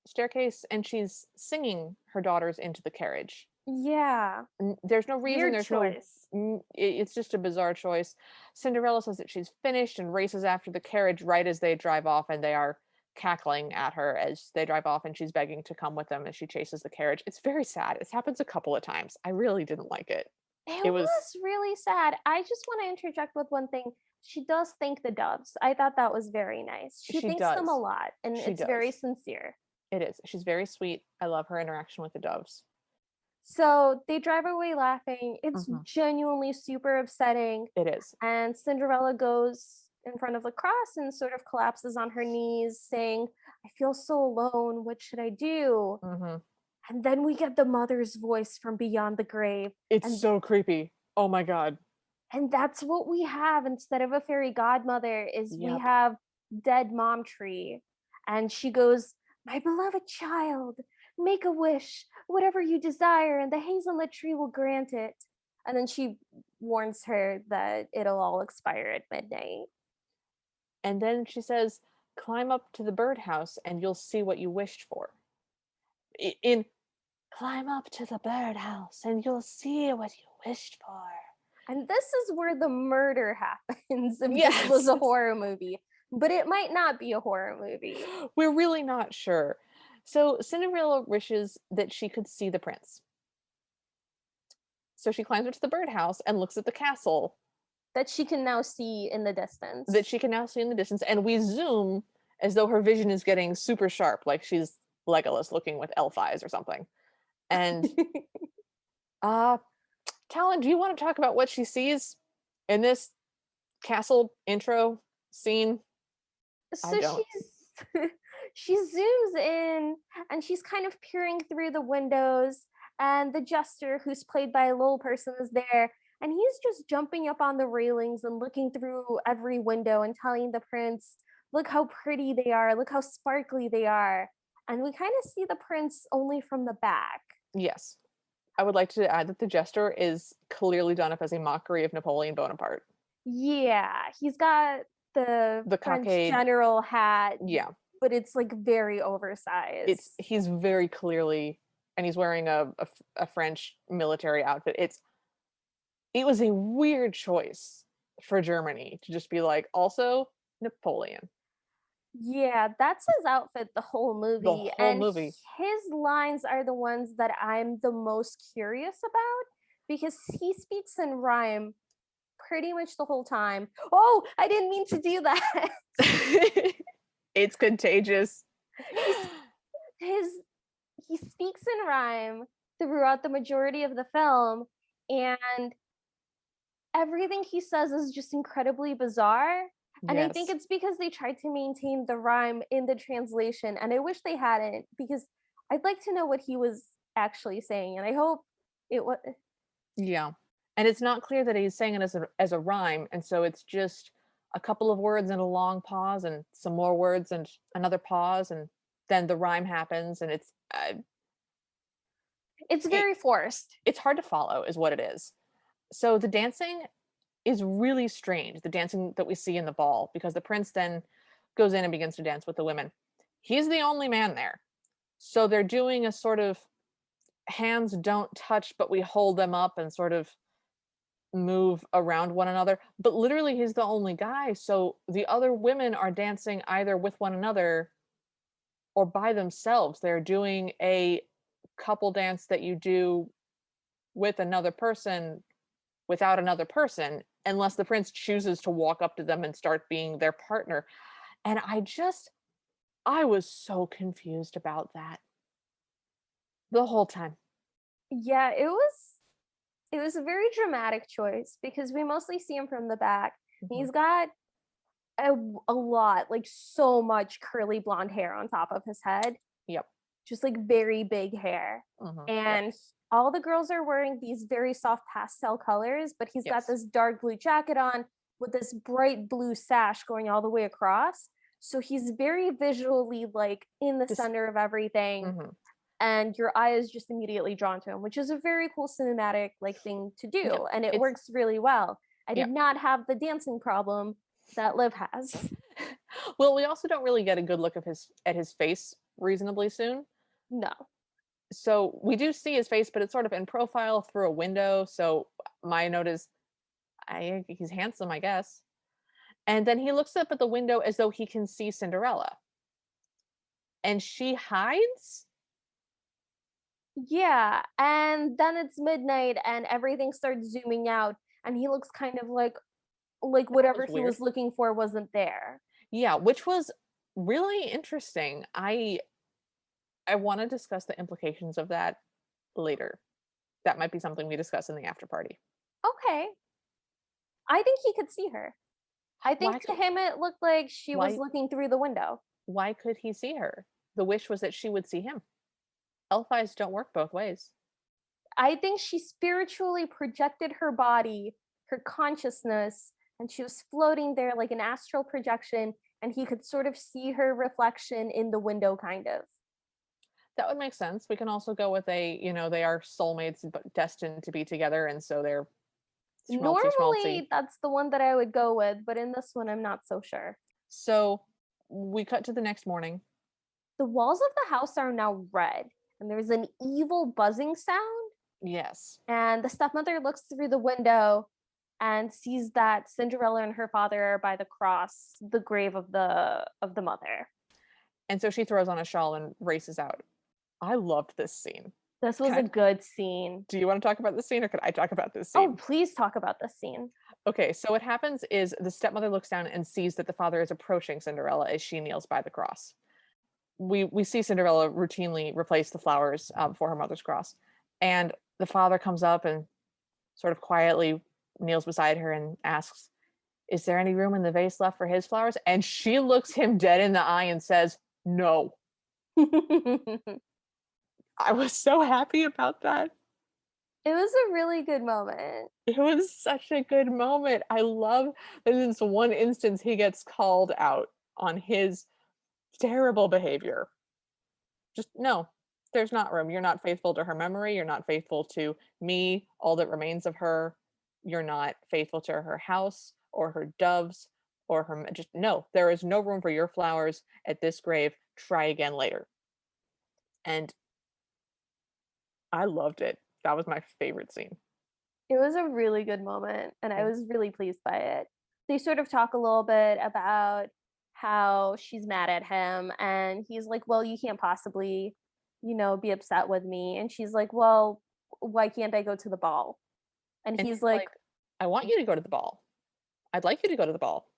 staircase and she's singing her daughters into the carriage. Yeah. There's no reason, Weird there's no choice. it's just a bizarre choice. Cinderella says that she's finished and races after the carriage right as they drive off, and they are cackling at her as they drive off, and she's begging to come with them as she chases the carriage. It's very sad. It happens a couple of times. I really didn't like it. It It was was really sad. I just want to interject with one thing. She does thank the doves. I thought that was very nice. She she thanks them a does. lot, and She it's very does. sincere. It is. She's very sweet. I love her interaction with the doves. So they drive away laughing. It's Mhm. genuinely super upsetting. It is. And Cinderella goes in front of the cross and sort of collapses on her knees, saying, "I feel so alone. What should I do?" Mhm. And then we get the mother's voice from beyond the grave. It's And so creepy. Oh my god. and that's what we have instead of a fairy godmother, is we Yep. have dead mom tree. And she goes, "My beloved child, make a wish, whatever you desire, and the hazelnut tree will grant it." And then she warns her that it'll all expire at midnight. And then she says, "Climb up to the birdhouse and you'll see what you wished for." In climb up to the birdhouse and you'll see what you wished for. And this is where the murder happens if this was Yes. a horror movie. But it might not be a horror movie. We're really not sure. So Cinderella wishes that she could see the prince. So she climbs up to the birdhouse and looks at the castle That she can now see in the that distance. she can now see in the distance. And we zoom as though her vision is getting super sharp, like she's Legolas looking with elf eyes or something. And uh Talon, do you want to talk about what she sees in this castle intro scene? I So don't. she zooms in, and she's kind of peering through the windows, and the jester, who's played by a little person, is there, and he's just jumping up on the railings and looking through every window and telling the prince, "Look how pretty they are, look how sparkly they are." And we kind of see the prince only from the back. Yes. I would like to add that the jester is clearly done up as a mockery of Napoleon Bonaparte. Yeah, he's got the The French cockade, general hat, yeah. but it's like very It's oversized. he's very clearly, and he's wearing a French military outfit. It was a weird choice for Germany to just be like, also Napoleon. Yeah, that's his outfit the whole The movie. whole And movie. his lines are the ones that I'm the most curious about, because he speaks in rhyme pretty much the whole time. Oh, I didn't mean to do that. It's contagious. He's his he speaks in rhyme throughout the majority of the film, and everything he says is just incredibly bizarre. And I think Yes. it's because they tried to maintain the rhyme in the translation. And I wish they hadn't, because I'd like to know what he was actually saying. And I hope it was. Yeah. And it's not clear that he's saying it as a rhyme, and so it's just a couple of words and a long pause and some more words and another pause, and then the rhyme happens, and It's it, very forced. it's hard to follow is what it is. So the dancing is really strange, the dancing that we see in the ball, because the prince then goes in and begins to dance with the women. He's the only man there. So they're doing a sort of hands don't touch, but we hold them up and sort of move around one another. But literally, he's the only guy. So the other women are dancing either with one another or by themselves. They're doing a couple dance that you do with another person without another person, unless the prince chooses to walk up to them and start being their partner. And I was so confused about that the whole time. Yeah, it was a very dramatic choice because we mostly see him from the back. Mhm. He's got a lot, like so much curly blonde hair on top of his head, Yep. just like very big hair. Yep. And all the girls are wearing these very soft pastel colors, but he's got Yes. this dark blue jacket on with this bright blue sash going all the way across. So he's very visually like in the This. center of everything. Mhm. And your eye is just immediately drawn to him, which is a very cool cinematic like thing to Yeah. do, and it It's. works really well. I Yeah. did not have the dancing problem that Liv has. Well, we also don't really get a good look of his face reasonably soon. No. So we do see his face, but it's sort of in profile through a window. So my note is, he's handsome, I guess. And then he looks up at the window as though he can see Cinderella, and she hides. Yeah, and then it's midnight and everything starts zooming out and he looks kind of like That whatever was he weird. was looking for wasn't there. Yeah, which was really interesting. I want to discuss the implications of that later. That might be something we discuss in the after party. Okay. I think he could see her. I Why think to could him it looked like she was why looking through the window. why could he see her? The wish was that she would see him. Elf eyes don't work both ways. I think she spiritually projected her body, her consciousness, and she was floating there like an astral projection, and he could sort of see her reflection in the window, kind of. That would make sense. We can also go with they are soulmates but destined to be together, and so they're schmaltzy schmaltzy. Normally, that's the one that I would go with, but in this one, I'm not so sure. So we cut to the next morning. The walls of the house are now red, and there's an evil buzzing sound. Yes. And the stepmother looks through the window and sees that Cinderella and her father are by the cross, the grave of the mother. And so she throws on a shawl and races out. I loved this scene. This was a good scene. Do you want to talk about this scene, or could I talk about this Oh, scene? please talk about this scene. Okay, so what happens is the stepmother looks down and sees that the father is approaching Cinderella as she kneels by the cross. We see Cinderella routinely replace the flowers before her mother's cross, and the father comes up and sort of quietly kneels beside her and asks, "Is there any room in the vase left for his flowers?" And she looks him dead in the eye and says, "No." I was so happy about that. It was a really good moment. It was such a good moment. I love that in this one instance he gets called out on his terrible behavior. Just no, there's not room. You're not faithful to her memory. You're not faithful to me, all that remains of her. You're not faithful to her house or her doves or her. Just no, there is no room for your flowers at this grave. Try again later. And I loved it. That was my favorite scene. It was a really good moment, and I Yeah. was really pleased by it. They sort of talk a little bit about how she's mad at him, and he's like, "Well, you can't possibly, be upset with me." And she's like, "Well, why can't I go to the ball?" And And he's he's like, like, "I want you to go to the ball. I'd like you to go to the ball.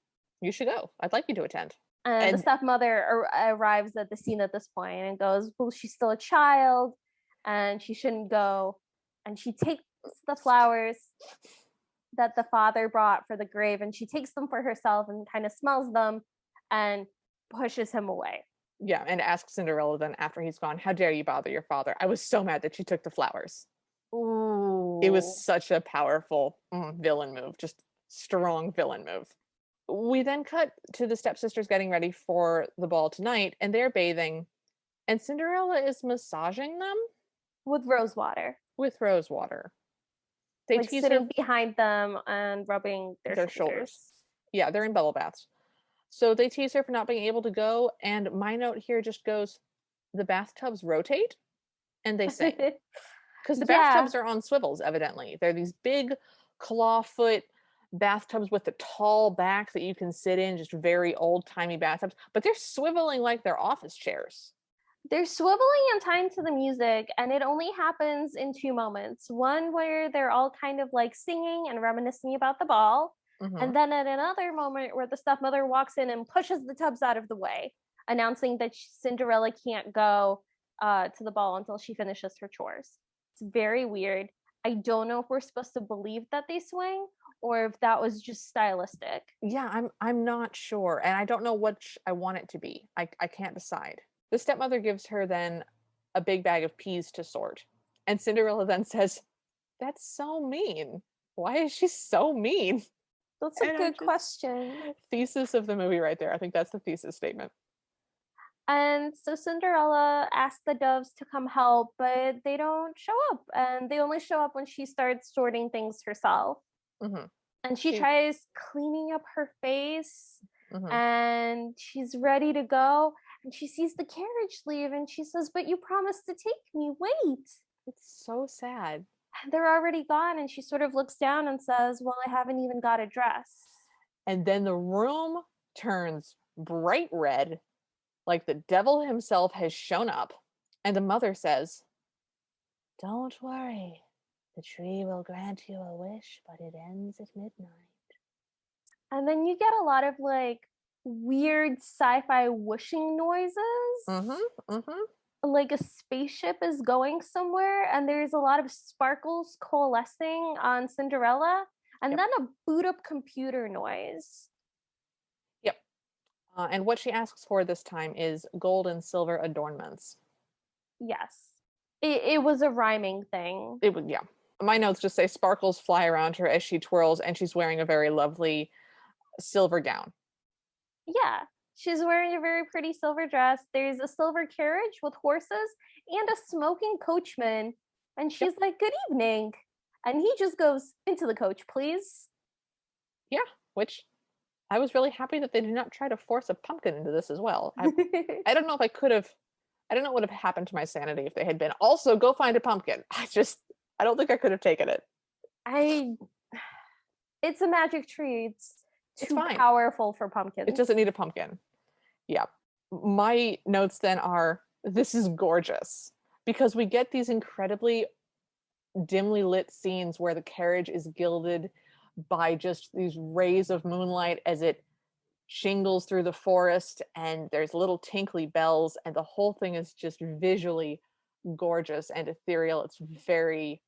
You should go. I'd like you to attend." and the And stepmother arrives at the scene at this point and goes, "Well, she's still a child, and she shouldn't go." And she takes the flowers that the father brought for the grave, and she takes them for herself and kind of smells them and pushes him away. Yeah, and asks Cinderella then after he's gone, how dare you bother your father? I was so mad that she took the flowers. It was Ooh. such a powerful villain move, just strong villain move. We then cut to the stepsisters getting ready for the ball tonight, and they're bathing, and Cinderella is massaging them With rose water. with rose water. They Like tease sitting her behind them and rubbing their shoulders. Yeah, they're in bubble baths. So they tease her for not being able to go, and my note here just goes, the bathtubs rotate and they sing. Because the Yeah. bathtubs are on swivels, evidently. They're these big clawfoot bathtubs with the tall back that you can sit in, just very old-timey bathtubs, but they're swiveling like they're office chairs. They're swiveling in time to the music, and it only happens in two moments. One where they're all kind of like singing and reminiscing about the ball, and then at another moment where the stepmother walks in and pushes the tubs out of the way, announcing that Cinderella can't go to the ball until she finishes her chores. It's very weird. I don't know if we're supposed to believe that they swing or if that was just stylistic. Yeah, I'm not sure, and I don't know which I want it to be. I can't decide. The stepmother gives her then a big bag of peas to sort, and Cinderella then says, "That's so mean. Why is she so mean?" That's a And good question. thesis of the movie right there. I think that's the thesis statement. And so Cinderella asks the doves to come help, but they don't show up. And they only show up when she starts sorting things herself. Mm-hmm. And she tries cleaning up her face, Mm-hmm. and she's ready to go. And she sees the carriage leave and she says, "But you promised to take me. Wait." It's so sad. And they're already gone. And she sort of looks down and says, "Well, I haven't even got a dress." And then the room turns bright red, like the devil himself has shown up. And the mother says, "Don't worry. The tree will grant you a wish, but it ends at midnight." And then you get a lot of like weird sci-fi whooshing noises. Mm-hmm. Mm-hmm. Like a spaceship is going somewhere, and there's a lot of sparkles coalescing on Cinderella, and Yep. then a boot up computer noise. Yep. And what she asks for this time is gold and silver adornments. Yes. It was a rhyming thing. It would, yeah. My notes just say sparkles fly around her as she twirls, and she's wearing a very lovely silver gown. Yeah. She's wearing a very pretty silver dress. There's a silver carriage with horses and a smoking coachman. And she's like, "Good evening." And he just goes, "Into the coach, please." Yeah, which I was really happy that they did not try to force a pumpkin into this as well. I don't know if I could have, I don't know what would have happened to my sanity if they had been, also go find a pumpkin. I don't think I could have taken it. It's a magic tree. It's too fine. powerful for pumpkins. It doesn't need a pumpkin. Yeah. My notes then are, this is gorgeous, because we get these incredibly dimly lit scenes where the carriage is gilded by just these rays of moonlight as it shingles through the forest, and there's little tinkly bells, and the whole thing is just visually gorgeous and ethereal. It's very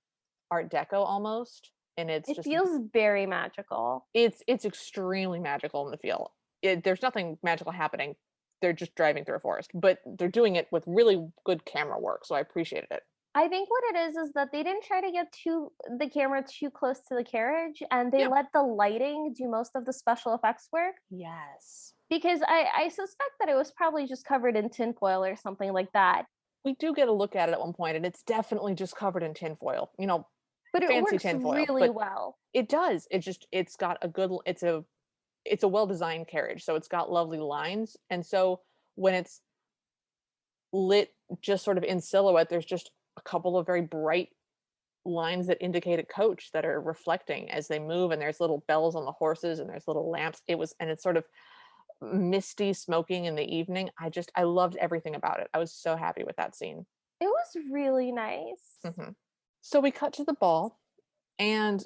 Art Deco almost, and it feels very magical. It's extremely magical in the feel. There's nothing magical happening. They're just driving through a forest, but they're doing it with really good camera work, so I appreciated it. I think what it is that they didn't try to get the camera too close to the carriage, and they let the lighting do most of the special effects work. Yes. Because I suspect that it was probably just covered in tinfoil or something like that. We do get a look at it at one point, and it's definitely just covered in tinfoil. You know, but it fancy works tinfoil, really well. It does. It's got a good. It's a well-designed carriage, so it's got lovely lines, and so when it's lit just sort of in silhouette, there's just a couple of very bright lines that indicate a coach that are reflecting as they move, and there's little bells on the horses, and there's little lamps. It's sort of misty, smoking in the evening. I loved everything about it. I was so happy with that scene. It was really nice. Mm-hmm. So we cut to the ball, and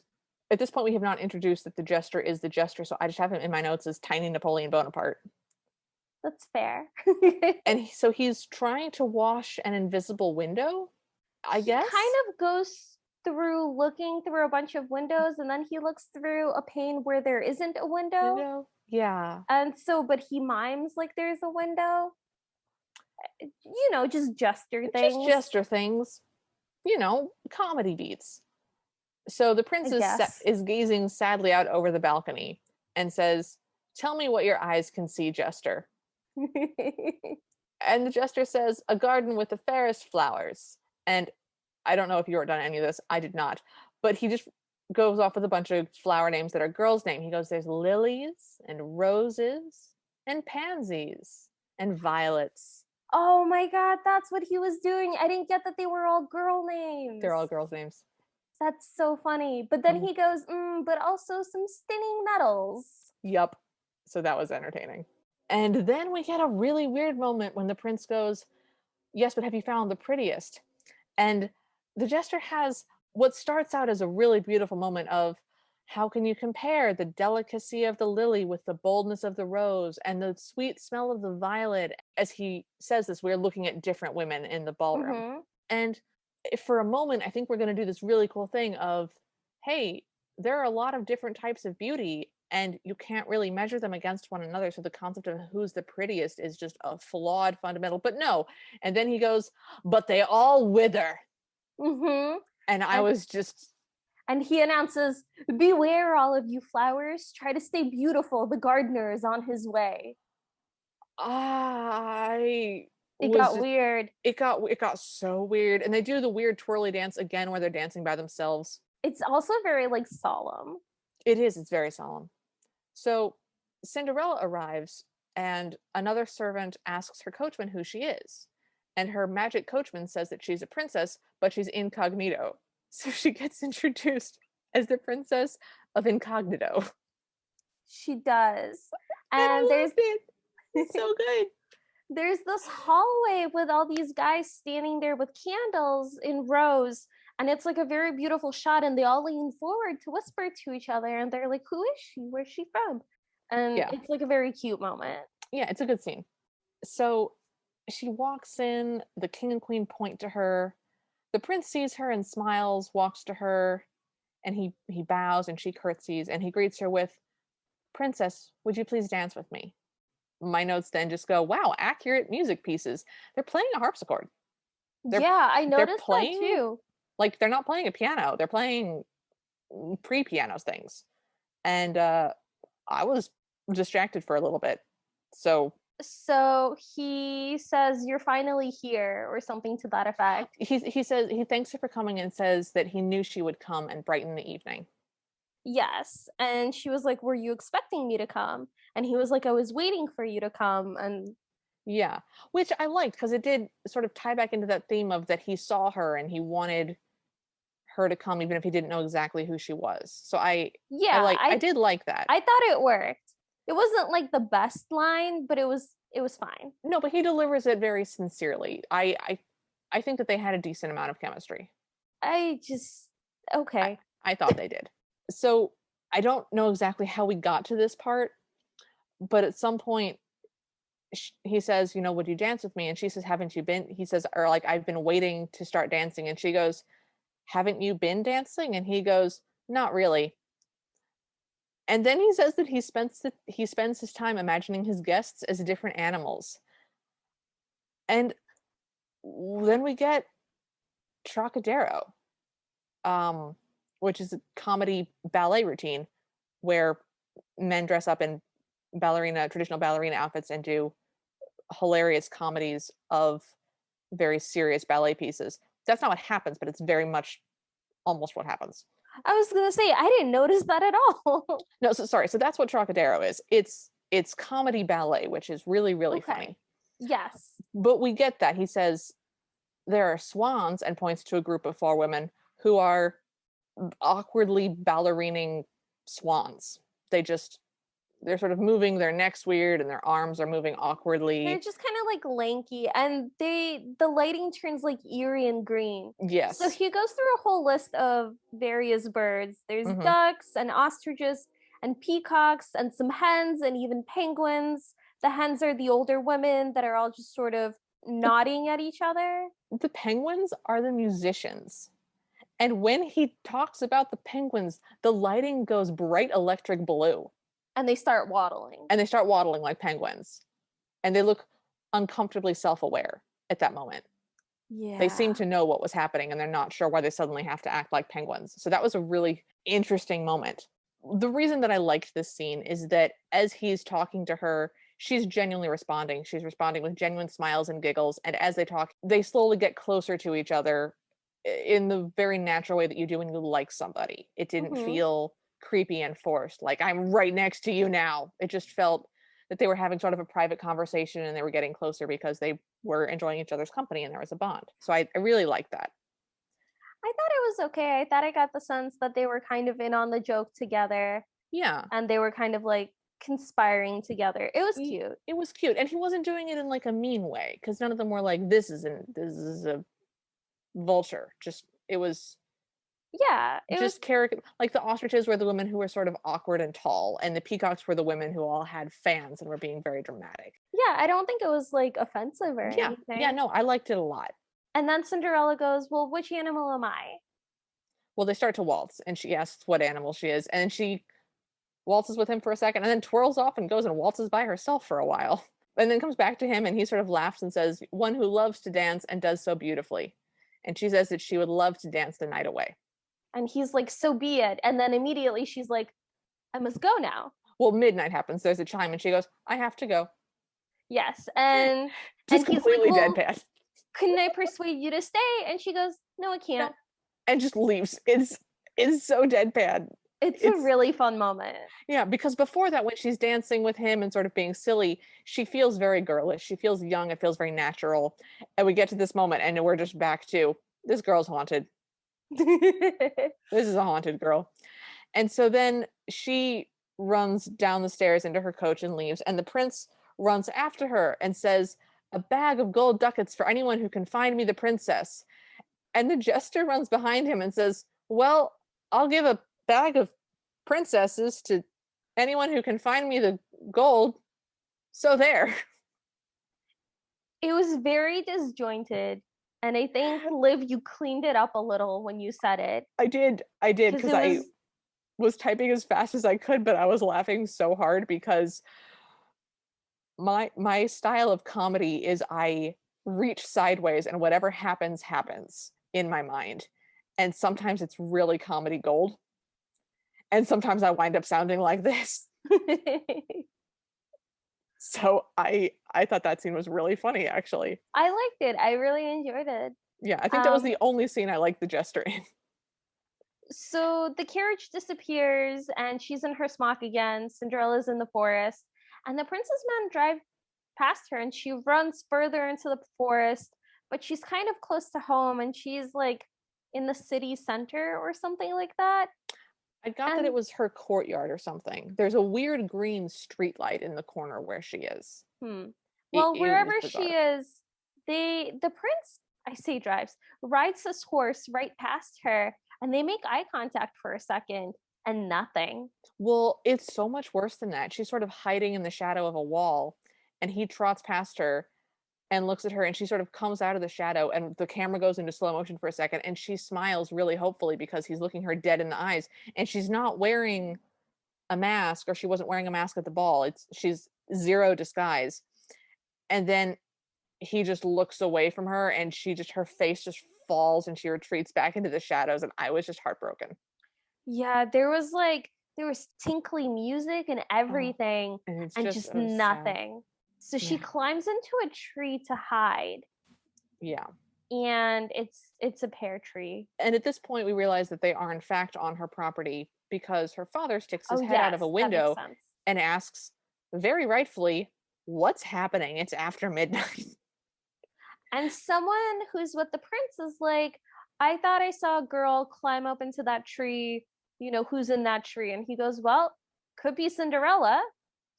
at this point we have not introduced that the jester is the jester, so I just have him in my notes as tiny Napoleon Bonaparte. That's fair. And so he's trying to wash an invisible window, I guess. Kind of goes through looking through a bunch of windows, and then he looks through a pane where there isn't a window. Yeah. And so, but he mimes like there's a window. Just gesture Just things, gesture things. Comedy beats. So the I princess guess. is gazing sadly out over the balcony and says, "Tell me what your eyes can see, Jester." And the Jester says, "A garden with the fairest flowers." And I don't know if you wrote down any of this. I did not. But he just goes off with a bunch of flower names that are girls' names. He goes, "There's lilies and roses and pansies and violets." Oh my god, that's what he was doing. I didn't get that they were all girl names. They're all girls' names. That's so funny. But then Mhm. he goes, but also some stinning nettles. Yup. So that was entertaining. And then we get a really weird moment when the prince goes, "Yes, but have you found the prettiest?" And the jester has what starts out as a really beautiful moment of, how can you compare the delicacy of the lily with the boldness of the rose and the sweet smell of the violet? As he says this, we're looking at different women in the ballroom. Mm-hmm. And for a moment, I think we're going to do this really cool thing of, hey, there are a lot of different types of beauty and you can't really measure them against one another. So the concept of who's the prettiest is just a flawed fundamental, but no. And then he goes, "But they all wither." Mm-hmm. And I And was just, and he announces, "Beware, all of you flowers. Try to stay beautiful. The gardener is on his way." I It was got just, weird. it got so weird. And they do the weird twirly dance again where they're dancing by themselves. It's also very like solemn. It's very solemn. So Cinderella arrives, and another servant asks her coachman who she is. And her magic coachman says that she's a princess, but she's incognito. So she gets introduced as the princess of incognito. She does. And And I loved it. It's so good. there's this hallway with all these guys standing there with candles in rows, and it's like a very beautiful shot, and they all lean forward to whisper to each other, and they're like, "Who is she? Where's she from?" And Yeah. it's like a very cute moment. Yeah, it's a good scene. So she walks in, the king and queen point to her. The prince sees her and smiles, walks to her, and he bows and she curtsies and he greets her with, "Princess, would you please dance with me?" My notes then just go, wow, accurate music pieces. They're playing a harpsichord. They're Yeah, I they're noticed that playing, too. like, they're not playing a piano. They're playing pre-pianos things. And I was distracted for a little bit. So So he says, "You're finally here," or something to that effect. he says he thanks her for coming and says that he knew she would come and brighten the evening. Yes. And she was like, "Were you expecting me to come?" And he was like, "I was waiting for you to come." And Yeah, which I liked because it did sort of tie back into that theme of that he saw her and he wanted her to come even if he didn't know exactly who she was. So yeah, I did like that. I thought it worked. It wasn't like the best line, but it was fine. No, but he delivers it very sincerely. I think that they had a decent amount of chemistry. I just I, okay. I thought they did. So I don't know exactly how we got to this part, but at some point he says, "Would you dance with me?" And she says, "Haven't you been?" He says, or like, "I've been waiting to start dancing." And she goes, "Haven't you been dancing?" And he goes, "Not really." And then he says that he spends his time imagining his guests as different animals. And then we get Trocadero, um, which is a comedy ballet routine where men dress up in traditional ballerina outfits and do hilarious comedies of very serious ballet pieces. That's not what happens, but it's very much almost what happens. I was gonna say I didn't notice that at all. No, so sorry. So that's what Trocadero is. It's comedy ballet, which is really, really Okay. funny. Yes. But we get that. He says there are swans and points to a group of four women who are awkwardly ballerining swans. They're sort of moving their necks weird and their arms are moving They're awkwardly. just kind of like lanky, and the lighting turns like eerie and green. So Yes. he goes through a whole list of various birds. There's Hmm. ducks and ostriches and peacocks and some hens and even penguins. The hens are the older women that are all just sort of The, nodding at each other. the penguins are the musicians. And when he talks about the penguins, the lighting goes bright electric blue. And they start waddling. And they start waddling like penguins. And they look uncomfortably self-aware at that moment. Yeah. They seem to know what was happening and they're not sure why they suddenly have to act like penguins. So that was a really interesting moment. The reason that I liked this scene is that as he's talking to her, she's genuinely responding. She's responding with genuine smiles and giggles. And as they talk, they slowly get closer to each other in the very natural way that you do when you like somebody. It didn't feel creepy and forced, like I'm right next to you now. It just felt that they were having sort of a private conversation and they were getting closer because they were enjoying each other's company and there was a bond. So I really liked that. I thought it was okay. I thought I got the sense that they were kind of in on the joke together. Yeah. And they were kind of like conspiring together. It was cute. It was cute. And he wasn't doing it in like a mean way, because none of them were like, this is a vulture. Just it was just character. Like the ostriches were the women who were sort of awkward and tall, and the peacocks were the women who all had fans and were being very dramatic. Yeah, I don't think it was like offensive or anything. Yeah, no, I liked it a lot. And then Cinderella goes, well, which animal am I? Well, they start to waltz, and she asks what animal she is, and she waltzes with him for a second, and then twirls off and goes and waltzes by herself for a while. And then comes back to him, and he sort of laughs and says, one who loves to dance and does so beautifully. And she says that she would love to dance the night away. And he's like, so be it. And then immediately she's like, I must go now. Well, midnight happens. There's a chime, and she goes, I have to go. Yes. And just and completely he's like, well, deadpan. Couldn't I persuade you to stay? And she goes, no, I can't. No. And just leaves. It's so deadpan. It's a really fun moment. Yeah, because before that, when she's dancing with him and sort of being silly, she feels very girlish. She feels young. It feels very natural. And we get to this moment, and we're just back to, this girl's haunted. This is a haunted girl. And so then she runs down the stairs into her coach and leaves. And the prince runs after her and says, a bag of gold ducats for anyone who can find me the princess. And the jester runs behind him and says, well, I'll give a bag of princesses to anyone who can find me the gold. So there. It was very disjointed. And I think, Liv, you cleaned it up a little when you said it. I did, because I was typing as fast as I could, but I was laughing so hard because my style of comedy is I reach sideways and whatever happens in my mind. And sometimes it's really comedy gold. And sometimes I wind up sounding like this. So I thought that scene was really funny, actually. I liked it. I really enjoyed it. Yeah, I think that was the only scene I liked the jester in. So the carriage disappears and she's in her smock again. Cinderella's in the forest. And the princess men drive past her and she runs further into the forest. But she's kind of close to home and she's like in the city center or something like that. I got that it was her courtyard or something. There's a weird green street light in the corner where she is. Well, wherever she is, the prince, I say drives, rides his horse right past her and they make eye contact for a second and nothing. Well, it's so much worse than that. She's sort of hiding in the shadow of a wall and he trots past her and looks at her and she sort of comes out of the shadow and the camera goes into slow motion for a second and she smiles really hopefully because he's looking her dead in the eyes and she's not wearing a mask, or she wasn't wearing a mask at the ball. She's zero disguise. And then he just looks away from her and her face just falls and she retreats back into the shadows and I was just heartbroken. Yeah, there was tinkly music and everything and just nothing. Sad. So she climbs into a tree to hide. Yeah. And it's a pear tree. And at this point we realize that they are in fact on her property because her father sticks his head out of a window and asks, very rightfully, what's happening? It's after midnight. And someone who's with the prince is like, I thought I saw a girl climb up into that tree, who's in that tree? And he goes, well, could be Cinderella.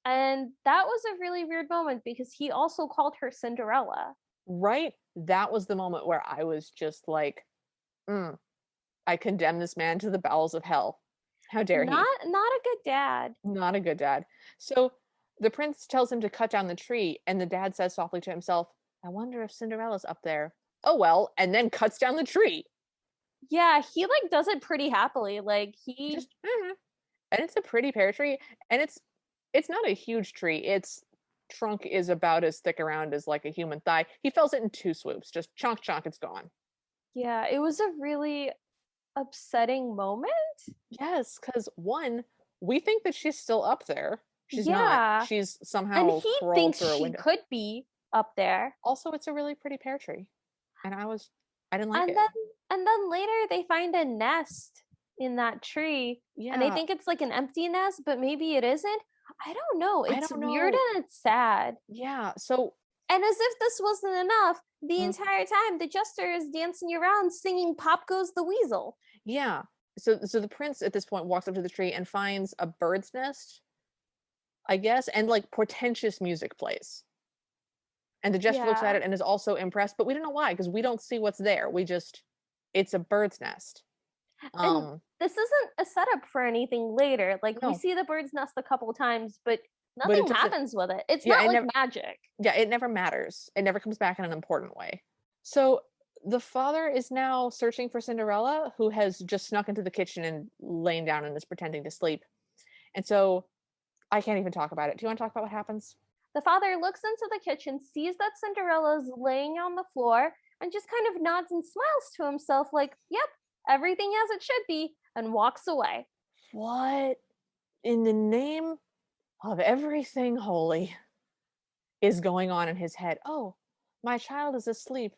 And that was a really weird moment because he also called her Cinderella. Right? That was the moment where I was just like, I condemn this man to the bowels of hell. How dare he? Not a good dad. Not a good dad. So the prince tells him to cut down the tree, and the dad says softly to himself, I wonder if Cinderella's up there. Oh, well, and then cuts down the tree. Yeah, he like does it pretty happily. Like he Just and it's a pretty pear tree, and it's not a huge tree. Its trunk is about as thick around as like a human thigh. He fells it in 2 swoops, just chonk chonk, it's gone. yeah, it was a really upsetting moment. Yes, because one, we think that she's still up there. She's not. Yeah. She's And somehow he crawled thinks through a she window. could be up there. Also, it's a really pretty pear tree, and I didn't like And it. then later they find a nest in that tree and they Yeah, think it's like an empty nest, but maybe it isn't. I don't know. I It's don't weird know. and it's sad. Yeah, so And as if this wasn't enough, the mm, entire time the jester is dancing around singing Pop Goes the Weasel. yeah, so the prince at this point walks up to the tree and finds a bird's nest, I guess, and like portentous music plays. And the jester looks at Yeah. it and is also impressed, but we don't know why because we don't see what's there. We just it's a bird's nest. And Um, this isn't a setup for anything later. Like we no, see the bird's nest a couple times, but but it nothing doesn't. happens with it. It's Yeah, not it like never. magic. Yeah, it never matters. It never comes back in an important way. So the father is now searching for Cinderella, who has just snuck into the kitchen and lain down and is pretending to sleep. And so I can't even talk about it. Do you want to talk about what happens? The father looks into the kitchen, sees that Cinderella's laying on the floor, and just kind of nods and smiles to himself, like, yep, everything as it should be, and walks away. What in the name of everything holy is going on in his head? Oh, my child is asleep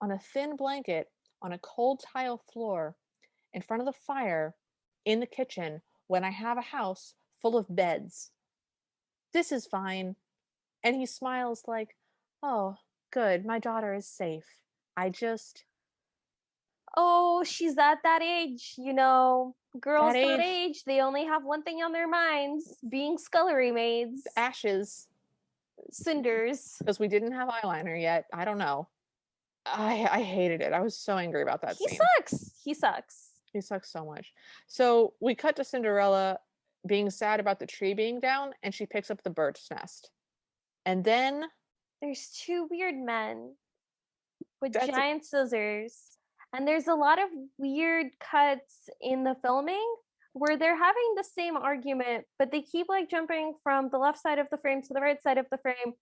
on a thin blanket on a cold tile floor in front of the fire in the kitchen when I have a house full of beds. This is fine. And he smiles like, oh, good, my daughter is safe. I just, Oh, she's at that age, that girls that age, age, they only have one thing on their minds being scullery maids, ashes, cinders. because we didn't have eyeliner yet. I don't know. I hated it. I was so angry about that He scene. sucks. He sucks. He sucks so much. So we cut to Cinderella being sad about the tree being down, and she picks up the bird's nest. And then There's two weird men with that's a, giant scissors. And there's a lot of weird cuts in the filming where they're having the same argument, but they keep like jumping from the left side of the frame to the right side of the frame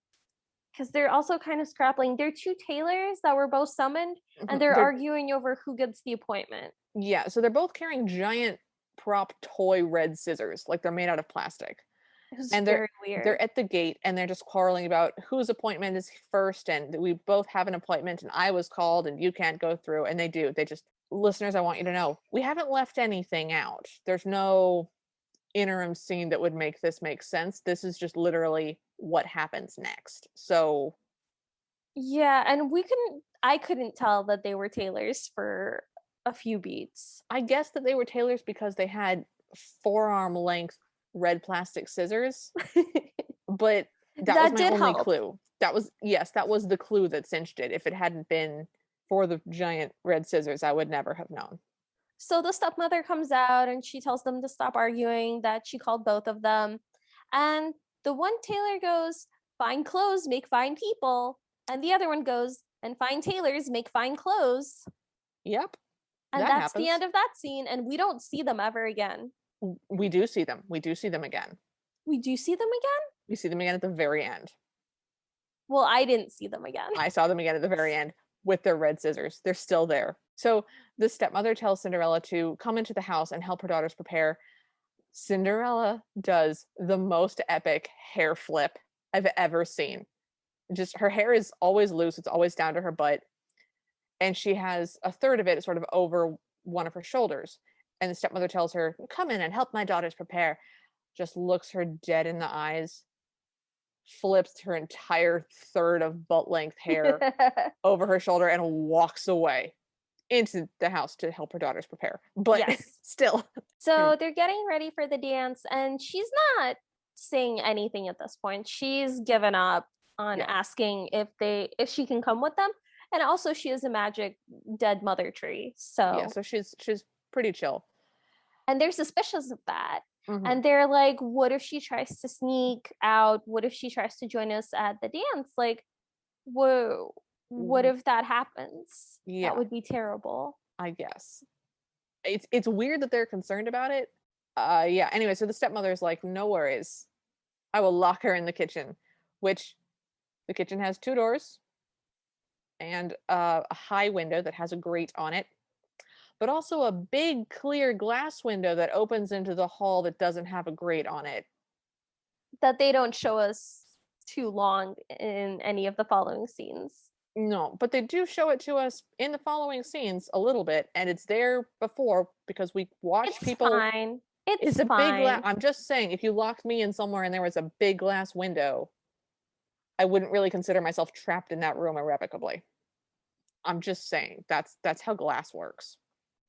because they're also kind of scrappling. They're two tailors that were both summoned and they're they're arguing over who gets the appointment. yeah, so they're both carrying giant prop toy red scissors, like they're made out of plastic. It was And very they're weird. at the gate and they're just quarreling about whose appointment is first and we both have an appointment and I was called and you can't go through and they do. They just listeners, I want you to know, we haven't left anything out. There's no interim scene that would make this make sense. This is just literally what happens next. So Yeah, and I couldn't tell that they were tailors for a few beats. I guess that they were tailors because they had forearm length red plastic scissors, but that was That my did only help. clue. That was yes, that was the clue that cinched it. If it hadn't been for the giant red scissors, I would never have known. So the stepmother comes out and she tells them to stop arguing, that she called both of them. And the one tailor goes, fine clothes make fine people. And the other one goes, and fine tailors make fine clothes. Yep, And that that's the happens. end of that scene. And we don't see them ever again. We do see them. We do see them again. We do see them again? We see them again at the very end. Well, I didn't see them again. I saw them again at the very end with their red scissors. They're still there. So the stepmother tells Cinderella to come into the house and help her daughters prepare. Cinderella does the most epic hair flip I've ever seen. Just her hair is always loose, it's always down to her butt. And she has a third of it sort of over one of her shoulders. And the stepmother tells her, come in and help my daughters prepare. Just looks her dead in the eyes, flips her entire third of butt length hair over her shoulder and walks away into the house to help her daughters prepare. But Yes. still. So they're getting ready for the dance, and she's not saying anything at this point. She's given up on asking if she can come with them. And also she is a magic dead mother tree. Yeah, So so she's pretty chill. and they're suspicious of that. Mm-hmm. And they're like, what if she tries to sneak out? What if she tries to join us at the dance? Like, whoa, what if that happens? Yeah, That would be terrible. I guess. it's weird that they're concerned about it. Yeah. Anyway, so the stepmother's like, no worries. I will lock her in the kitchen, which the kitchen has 2 doors and a high window that has a grate on it, but also a big clear glass window that opens into the hall that doesn't have a grate on it. That they don't show us too long in any of the following scenes. No, but they do show it to us in the following scenes a little bit, and it's there before because we watch It's people. fine. It's It's a big fine. I'm just saying, if you locked me in somewhere and there was a big glass window, I wouldn't really consider myself trapped in that room irrevocably. I'm just saying that's how glass works.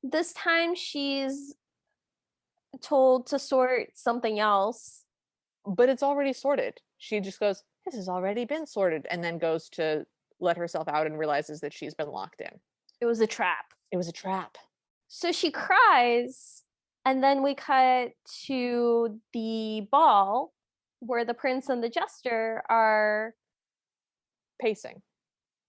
This time she's told to sort something else. But it's already sorted. She just goes, "This has already been sorted," and then goes to let herself out and realizes that she's been locked in. It was a trap. It was a trap. So she cries, and then we cut to the ball where the prince and the jester are Pacing.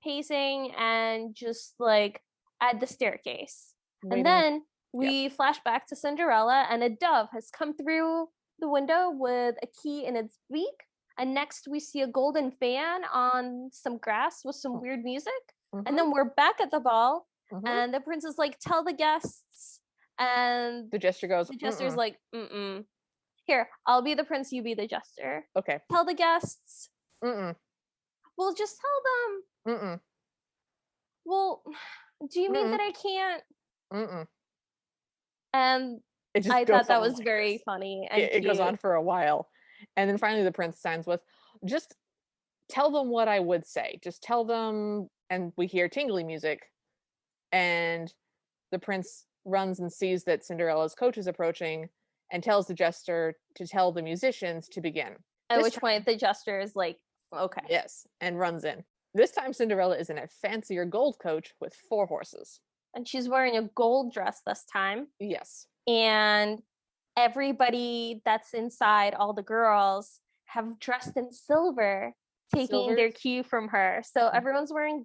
and just like at the staircase. Waiting. And then we flash back to Cinderella, and a dove has come through the window with a key in its beak. And next we see a golden fan on some grass with some weird music. And then we're back at the ball, and the prince is like, tell the guests. And the jester goes, the jester's like, mm-mm. Here, I'll be the prince, you be the jester. Okay. Tell the guests. Mm-mm. Well, just tell them. Mm-mm. Well, do you mean that I can't? Mm-mm. And I thought that was very funny. And it goes on for a while. And then finally the prince signs with, just tell them what I would say. Just tell them. And we hear tingly music. And the prince runs and sees that Cinderella's coach is approaching and tells the jester to tell the musicians to begin. At which point the jester is like, okay. Yes, and runs in. This time Cinderella is in a fancier gold coach with 4 horses. And she's wearing a gold dress this time. Yes. And everybody that's inside, all the girls, have dressed in silver, taking their cue from her. So everyone's wearing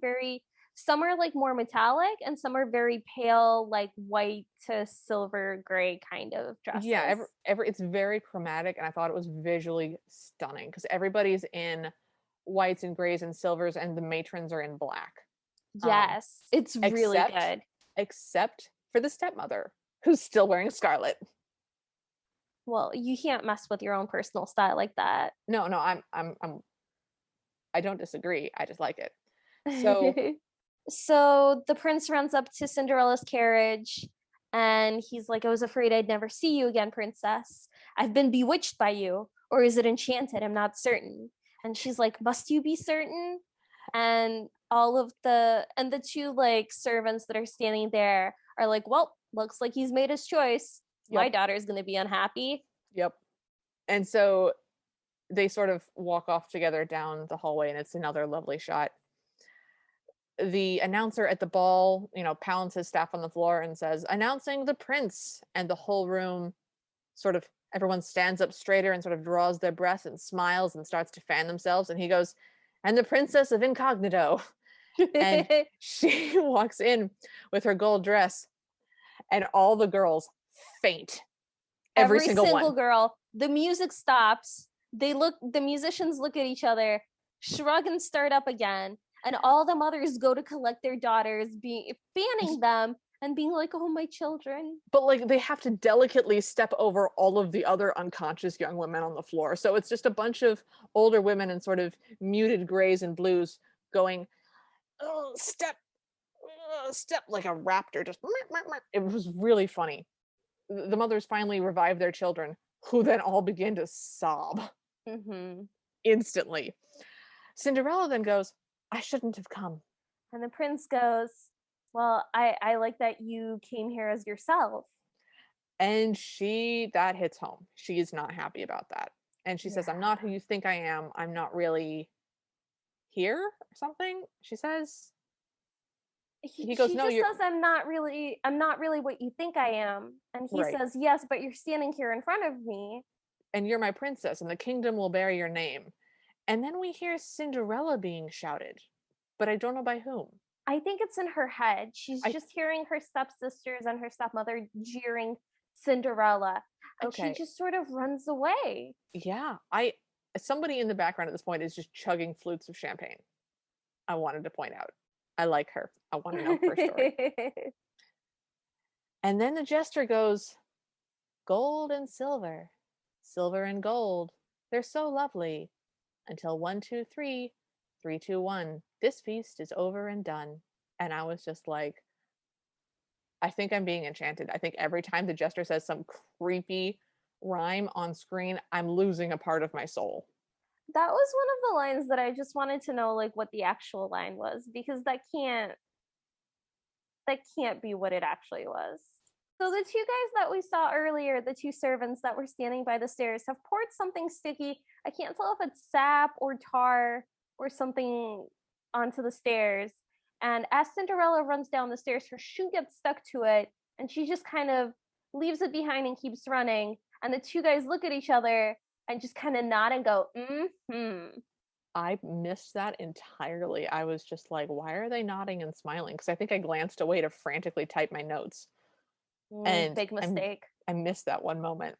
some are like more metallic and some are very pale, like white to silver gray kind of dresses. Yeah, it's very chromatic, and I thought it was visually stunning because everybody's in whites and grays and silvers, and the matrons are in black. Yes, it's really good. Except for the stepmother, who's still wearing scarlet. Well, you can't mess with your own personal style like that. No, I don't disagree. I just like it. So So the prince runs up to Cinderella's carriage and he's like, I was afraid I'd never see you again, princess. I've been bewitched by you. Or is it enchanted? I'm not certain. And she's like, must you be certain? And the 2 like servants that are standing there are like, well, looks like he's made his choice. Yep. My daughter's going to be unhappy. Yep. And so they sort of walk off together down the hallway, and it's another lovely shot. The announcer at the ball, pounds his staff on the floor and says, announcing the prince. And the whole room everyone stands up straighter and sort of draws their breath and smiles and starts to fan themselves. And he goes, and the princess of incognito. And she walks in with her gold dress, and all the girls faint. Every single girl. The music stops. The musicians look at each other, shrug and start up again. And all the mothers go to collect their daughters, fanning them and being like, oh, my children. But like they have to delicately step over all of the other unconscious young women on the floor. So it's just a bunch of older women in sort of muted grays and blues going, oh, step like a raptor. Just it was really funny. The mothers finally revive their children, who then all begin to sob instantly. Cinderella then goes, I shouldn't have come. And the prince goes, well, I like that you came here as yourself. And that hits home. She is not happy about that. And she says, I'm not who you think I am. I'm not really here or something. She says. He goes, no, she says, I'm not really what you think I am. And he says, yes, but you're standing here in front of me. And you're my princess, and the kingdom will bear your name. And then we hear Cinderella being shouted, but I don't know by whom. I think it's in her head. She's I just hearing her stepsisters and her stepmother jeering Cinderella, and she okay. just sort of runs away. Yeah. Somebody in the background at this point is just chugging flutes of champagne. I wanted to point out. I like her. I want to know her story. And then the jester goes, "Gold and silver, silver and gold. They're so lovely. Until 1, 2, 3, 3, 2, 1. This feast is over and done." And I was just like, I think I'm being enchanted. I think every time the jester says some creepy rhyme on screen, I'm losing a part of my soul. That was one of the lines that I just wanted to know like what the actual line was, because that can't be what it actually was. So the two guys that we saw earlier, the two servants that were standing by the stairs, have poured something sticky. I can't tell if it's sap or tar or something onto the stairs. And as Cinderella runs down the stairs, her shoe gets stuck to it, and she just kind of leaves it behind and keeps running. And the two guys look at each other and just kind of nod and go, mm-hmm. I missed that entirely. I was just like, why are they nodding and smiling? Because I think I glanced away to frantically type my notes. And Big mistake. I missed that one moment.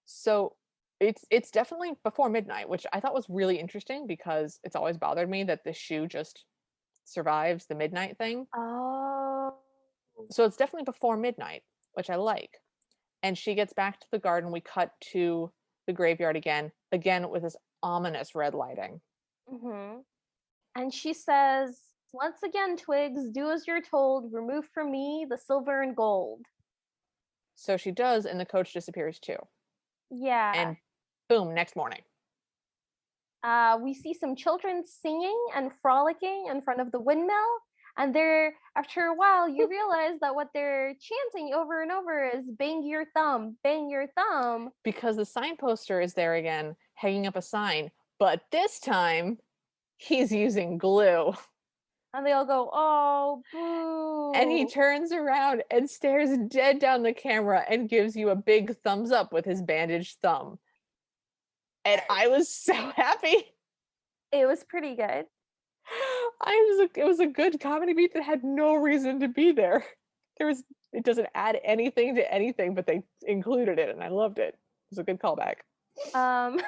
So it's definitely before midnight, which I thought was really interesting because it's always bothered me that the shoe just survives the midnight thing. Oh. So it's definitely before midnight, which I like. And she gets back to the garden. We cut to the graveyard again with this ominous red lighting. Mm-hmm. And she says, "Once again, Twigs, do as you're told. Remove from me the silver and gold." So she does, and the coach disappears too. Yeah. And boom, next morning. We see some children singing and frolicking in front of the windmill. And they're, after a while, you realize that what they're chanting over and over is bang your thumb, bang your thumb. Because the signposter is there again, hanging up a sign, but this time he's using glue. And they all go, oh, And he boo. turns around and stares dead down the camera and gives you a big thumbs up with his bandaged thumb. And I was so happy. It was pretty good. It was a good comedy beat that had no reason to be there. It doesn't add anything to anything, but they included it and I loved it. It was a good callback. Um,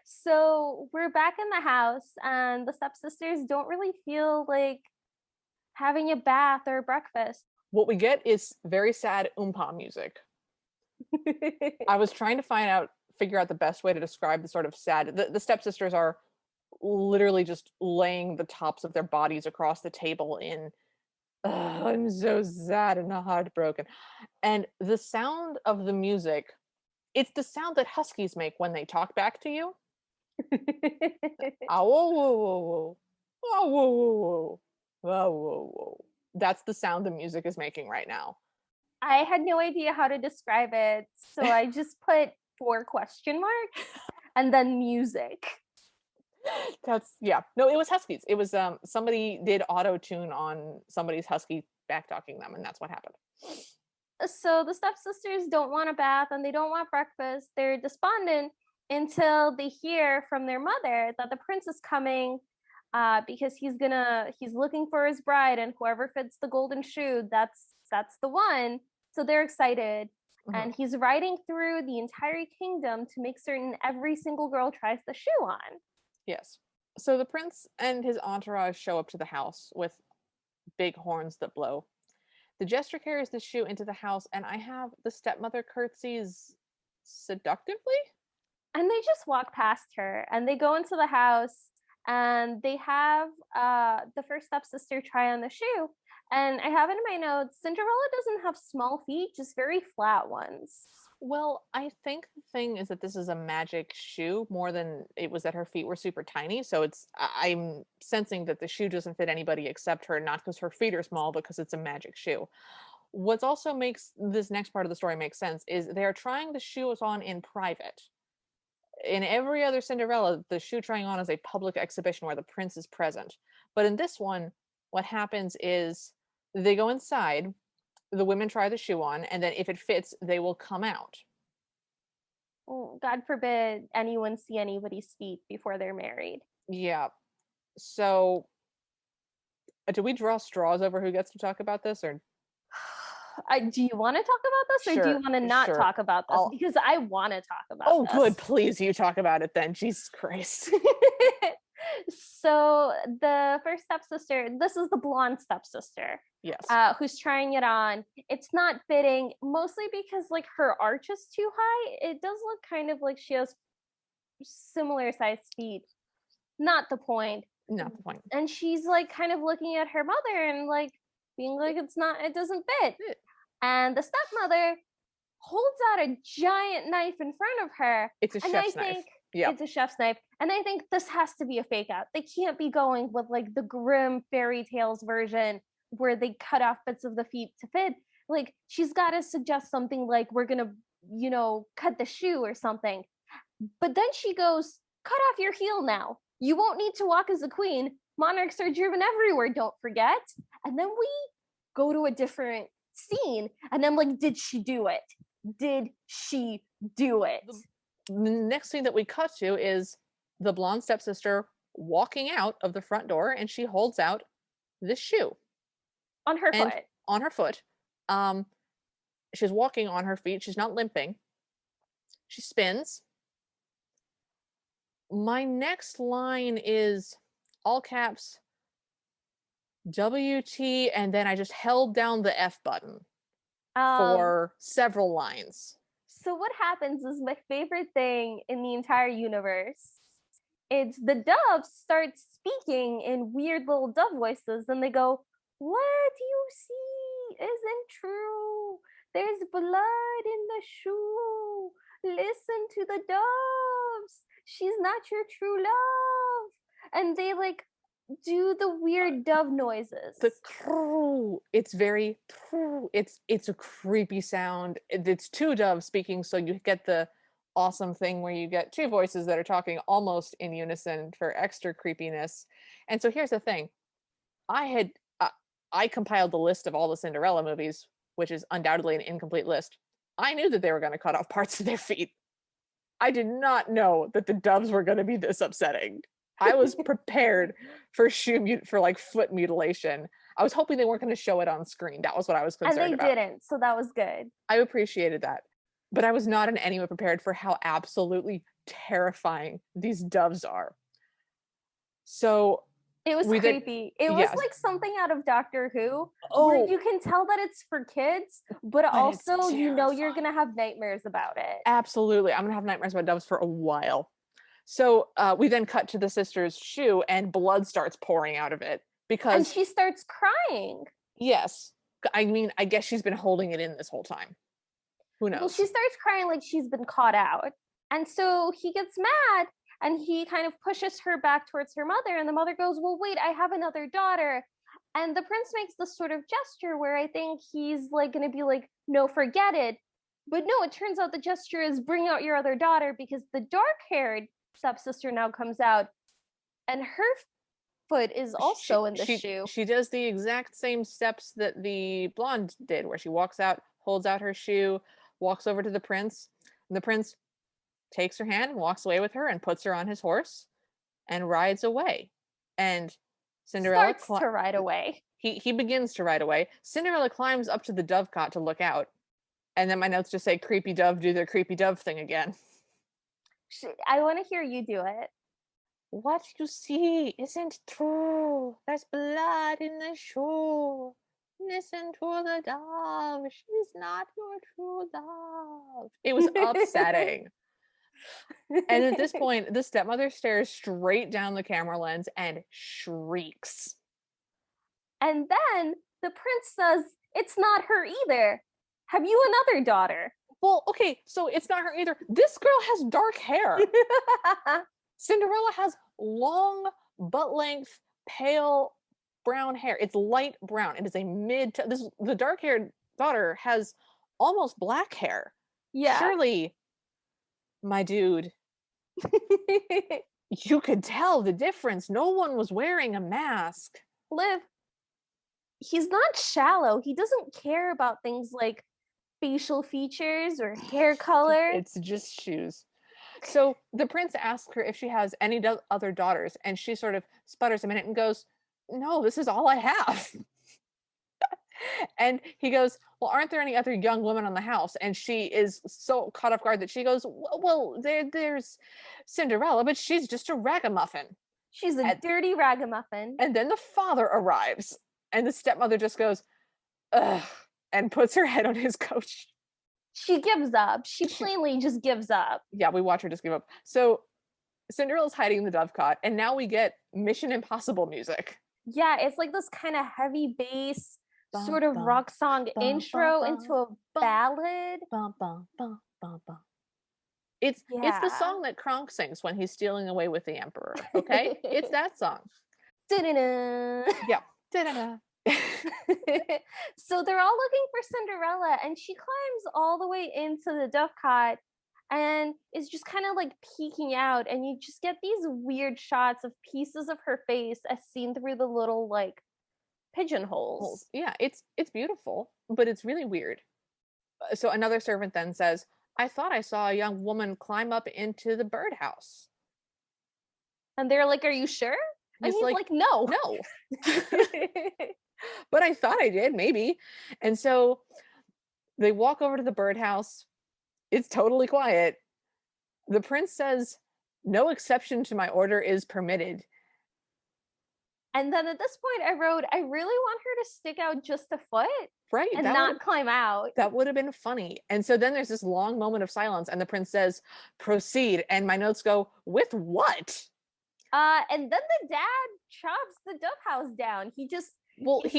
so we're back in the house, and the stepsisters don't really feel like having a bath or breakfast. What we get is very sad oompa music. I was trying to figure out the best way to describe the sort of sad. The stepsisters are literally just laying the tops of their bodies across the table in, "Ugh, I'm so sad and heartbroken." And the sound of the music, it's the sound that huskies make when they talk back to you. Ah, whoa, whoa, whoa, whoa. Oh, whoa, whoa, whoa. Whoa, whoa, whoa. That's the sound the music is making right now. I had no idea how to describe it, so I just put 4 question marks and then music. Yeah. No, it was huskies. It was somebody did auto tune on somebody's husky back talking them, and that's what happened. So the stepsisters don't want a bath and they don't want breakfast. They're despondent until they hear from their mother that the prince is coming, because he's looking for his bride, and whoever fits the golden shoe, that's the one. So they're excited. And he's riding through the entire kingdom to make certain every single girl tries the shoe on. Yes. So the prince and his entourage show up to the house with big horns that blow. The jester carries the shoe into the house, and I have the stepmother curtsies seductively. And they just walk past her, and they go into the house, and they have the first stepsister try on the shoe. And I have in my notes, Cinderella doesn't have small feet, just very flat ones. Well, I think the thing is that this is a magic shoe more than it was that her feet were super tiny. So I'm sensing that the shoe doesn't fit anybody except her, not because her feet are small, but because it's a magic shoe. What's also makes this next part of the story make sense is they're trying the shoes on in private. In every other Cinderella, the shoe trying on is a public exhibition where the prince is present. But in this one, what happens is they go inside, the women try the shoe on, and then if it fits, they will come out. Oh, God forbid anyone see anybody's feet before they're married. Yeah. So Do we draw straws over who gets to talk about this, or Do you want to talk about this, or do you sure, want to not sure. talk about this? I'll. Because I want to talk about Oh, this. good. Please, you talk about it then. Jesus Christ. So the first stepsister, this is the blonde stepsister. Yes. Who's trying it on. It's not fitting, mostly because like her arch is too high. It does look kind of like she has similar sized feet. Not the point. Not the point. And she's like kind of looking at her mother and like being like, it doesn't fit. And the stepmother holds out a giant knife in front of her. It's a chef's knife. Yeah. It's a chef's knife. And I think this has to be a fake out. They can't be going with like the grim fairy tales version where they cut off bits of the feet to fit. Like, she's got to suggest something like, we're going to, cut the shoe or something. But then she goes, cut off your heel now. You won't need to walk as a queen. Monarchs are driven everywhere, don't forget. And then we go to a different scene. And I'm like, did she do it? Did she do it? The next thing that we cut to is the blonde stepsister walking out of the front door, and she holds out this shoe. On her foot. On her foot. She's walking on her feet. She's not limping. She spins. My next line is all caps WT, and then I just held down the F button for several lines. So what happens is my favorite thing in the entire universe. It's the doves start speaking in weird little dove voices, and they go, what you see isn't true. There's blood in the shoe. Listen to the doves. She's not your true love. And they like do the weird dove noises. It's very, it's a creepy sound. It's two doves speaking, so you get the awesome thing where you get two voices that are talking almost in unison for extra creepiness. And so here's the thing. I compiled the list of all the Cinderella movies, which is undoubtedly an incomplete list. I knew that they were going to cut off parts of their feet. I did not know that the doves were going to be this upsetting. I was prepared for foot mutilation. I was hoping they weren't going to show it on screen. That was what I was concerned about. And they didn't, so that was good. I appreciated that. But I was not in any way prepared for how absolutely terrifying these doves are. So it was creepy. It was like something out of Doctor Who, where you can tell that it's for kids, but also you're going to have nightmares about it. Absolutely. I'm going to have nightmares about doves for a while. So we then cut to the sister's shoe, and blood starts pouring out of it and she starts crying. Yes. I mean, I guess she's been holding it in this whole time. Who knows? Well, she starts crying like she's been caught out. And so he gets mad, and he kind of pushes her back towards her mother. And the mother goes, well, wait, I have another daughter. And the prince makes this sort of gesture where I think he's like going to be like, no, forget it. But no, it turns out the gesture is bring out your other daughter, because the dark-haired stepsister now comes out, and her foot is also in the shoe. She does the exact same steps that the blonde did, where she walks out, holds out her shoe, walks over to the prince, and the prince takes her hand and walks away with her and puts her on his horse and rides away. And Cinderella starts to ride away. He begins to ride away. Cinderella climbs up to the dovecot to look out. And then my notes just say, creepy dove do their creepy dove thing again. I want to hear you do it. What you see isn't true. There's blood in the shoe. Listen to the dove. She's not your true dove. It was upsetting. And at this point, the stepmother stares straight down the camera lens and shrieks. And then the prince says, it's not her either. Have you another daughter? Well, okay, so it's not her either. This girl has dark hair. Cinderella has long, butt-length, pale brown hair. It's light brown. It is a the dark-haired daughter has almost black hair. Yeah. Surely, my dude, you could tell the difference. No one was wearing a mask. Liv, he's not shallow. He doesn't care about things like facial features or hair color. It's just shoes. So the prince asks her if she has any other daughters, and she sort of sputters a minute and goes, no, this is all I have. And he goes, well, aren't there any other young women on the house? And she is so caught off guard that she goes, well, there's Cinderella, but she's just a ragamuffin. She's a And, dirty ragamuffin. and then the father arrives, and the stepmother just goes, ugh, and puts her head on his couch. She gives up. She plainly just gives up. Yeah, we watch her just give up. So Cinderella's hiding in the dovecot, and now we get Mission Impossible music. Yeah, it's like this kind of heavy bass Bum, sort of bum, rock song bum, intro bum, into a bum, ballad. Bum, bum, bum, bum, bum. It's the Yeah. song that Kronk sings when he's stealing away with the emperor. Okay, it's that song. Da-da-da. Yeah. Da-da-da. So they're all looking for Cinderella, and she climbs all the way into the dovecot and is just kind of like peeking out, and you just get these weird shots of pieces of her face as seen through the little like pigeonholes. Yeah, it's beautiful, but it's really weird. So another servant then says, I thought I saw a young woman climb up into the birdhouse. And they're like, are you sure? And he's like, no. No. But I thought I did, maybe. And so they walk over to the birdhouse. It's totally quiet. The prince says, no exception to my order is permitted. And then at this point I wrote, I really want her to stick out just a foot. Right. And not climb out. That would have been funny. And so then there's this long moment of silence, and the prince says, proceed. And my notes go, with what? And then the dad chops the dove house down. He's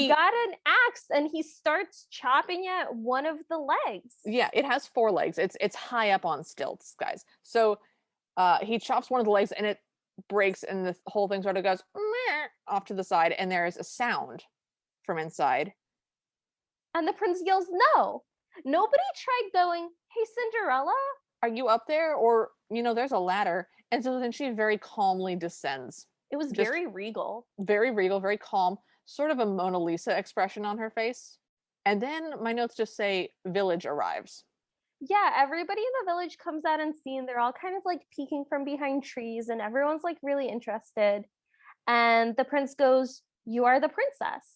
got an axe and he starts chopping at one of the legs. Yeah, it has 4 legs. It's high up on stilts, guys. So he chops one of the legs and it breaks, and the whole thing sort of goes meh, off to the side, and there is a sound from inside. And the prince yells, no. Nobody tried going, hey, Cinderella? Are you up there? Or, there's a ladder. And so then she very calmly descends. It was very regal. Very regal, very calm. Sort of a Mona Lisa expression on her face. And then my notes just say, village arrives. Yeah, everybody in the village comes out and scene. They're all kind of like peeking from behind trees, and everyone's like really interested. And the prince goes, you are the princess.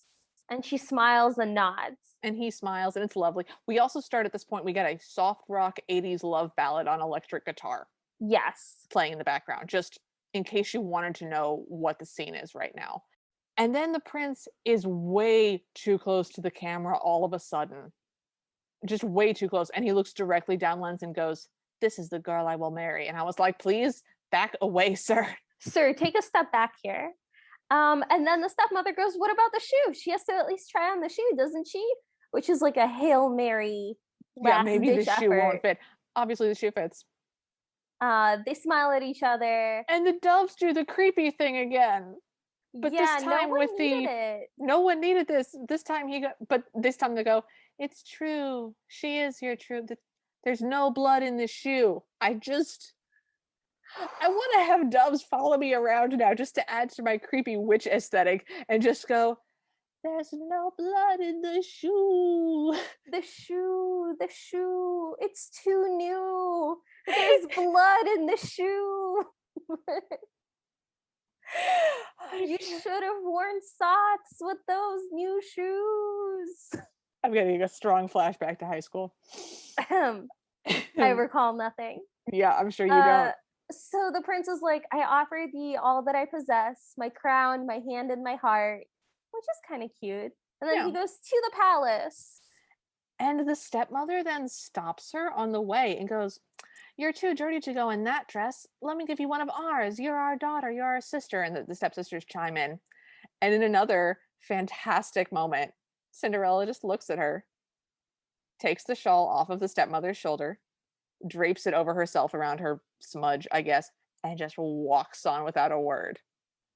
And she smiles and nods. And he smiles, and it's lovely. We also start at this point, we get a soft rock 80s love ballad on electric guitar. Yes. Playing in the background, just in case you wanted to know what the scene is right now. And then the prince is way too close to the camera all of a sudden. Just way too close. And he looks directly down lens and goes, this is the girl I will marry. And I was like, please back away, sir. Sir, take a step back here. And then the stepmother goes, what about the shoe? She has to at least try on the shoe, doesn't she? Which is like a Hail Mary. Yeah, maybe the shoe effort. won't fit. Obviously, the shoe fits. They smile at each other. And the doves do the creepy thing again. But yeah, this time no one needed this. This time this time they go, it's true. She is your true. There's no blood in the shoe. I want to have doves follow me around now just to add to my creepy witch aesthetic and just go, there's no blood in the shoe. The shoe. It's too new. There's blood in the shoe. You should have worn socks with those new shoes. I'm getting a strong flashback to high school. I recall nothing. Yeah, I'm sure you don't. So the prince is like, I offer thee all that I possess, my crown, my hand, and my heart, which is kind of cute. And then he goes to the palace. And the stepmother then stops her on the way and goes, you're too dirty to go in that dress. Let me give you one of ours. You're our daughter. You're our sister. And the stepsisters chime in. And in another fantastic moment, Cinderella just looks at her, takes the shawl off of the stepmother's shoulder, drapes it over herself around her smudge, I guess, and just walks on without a word.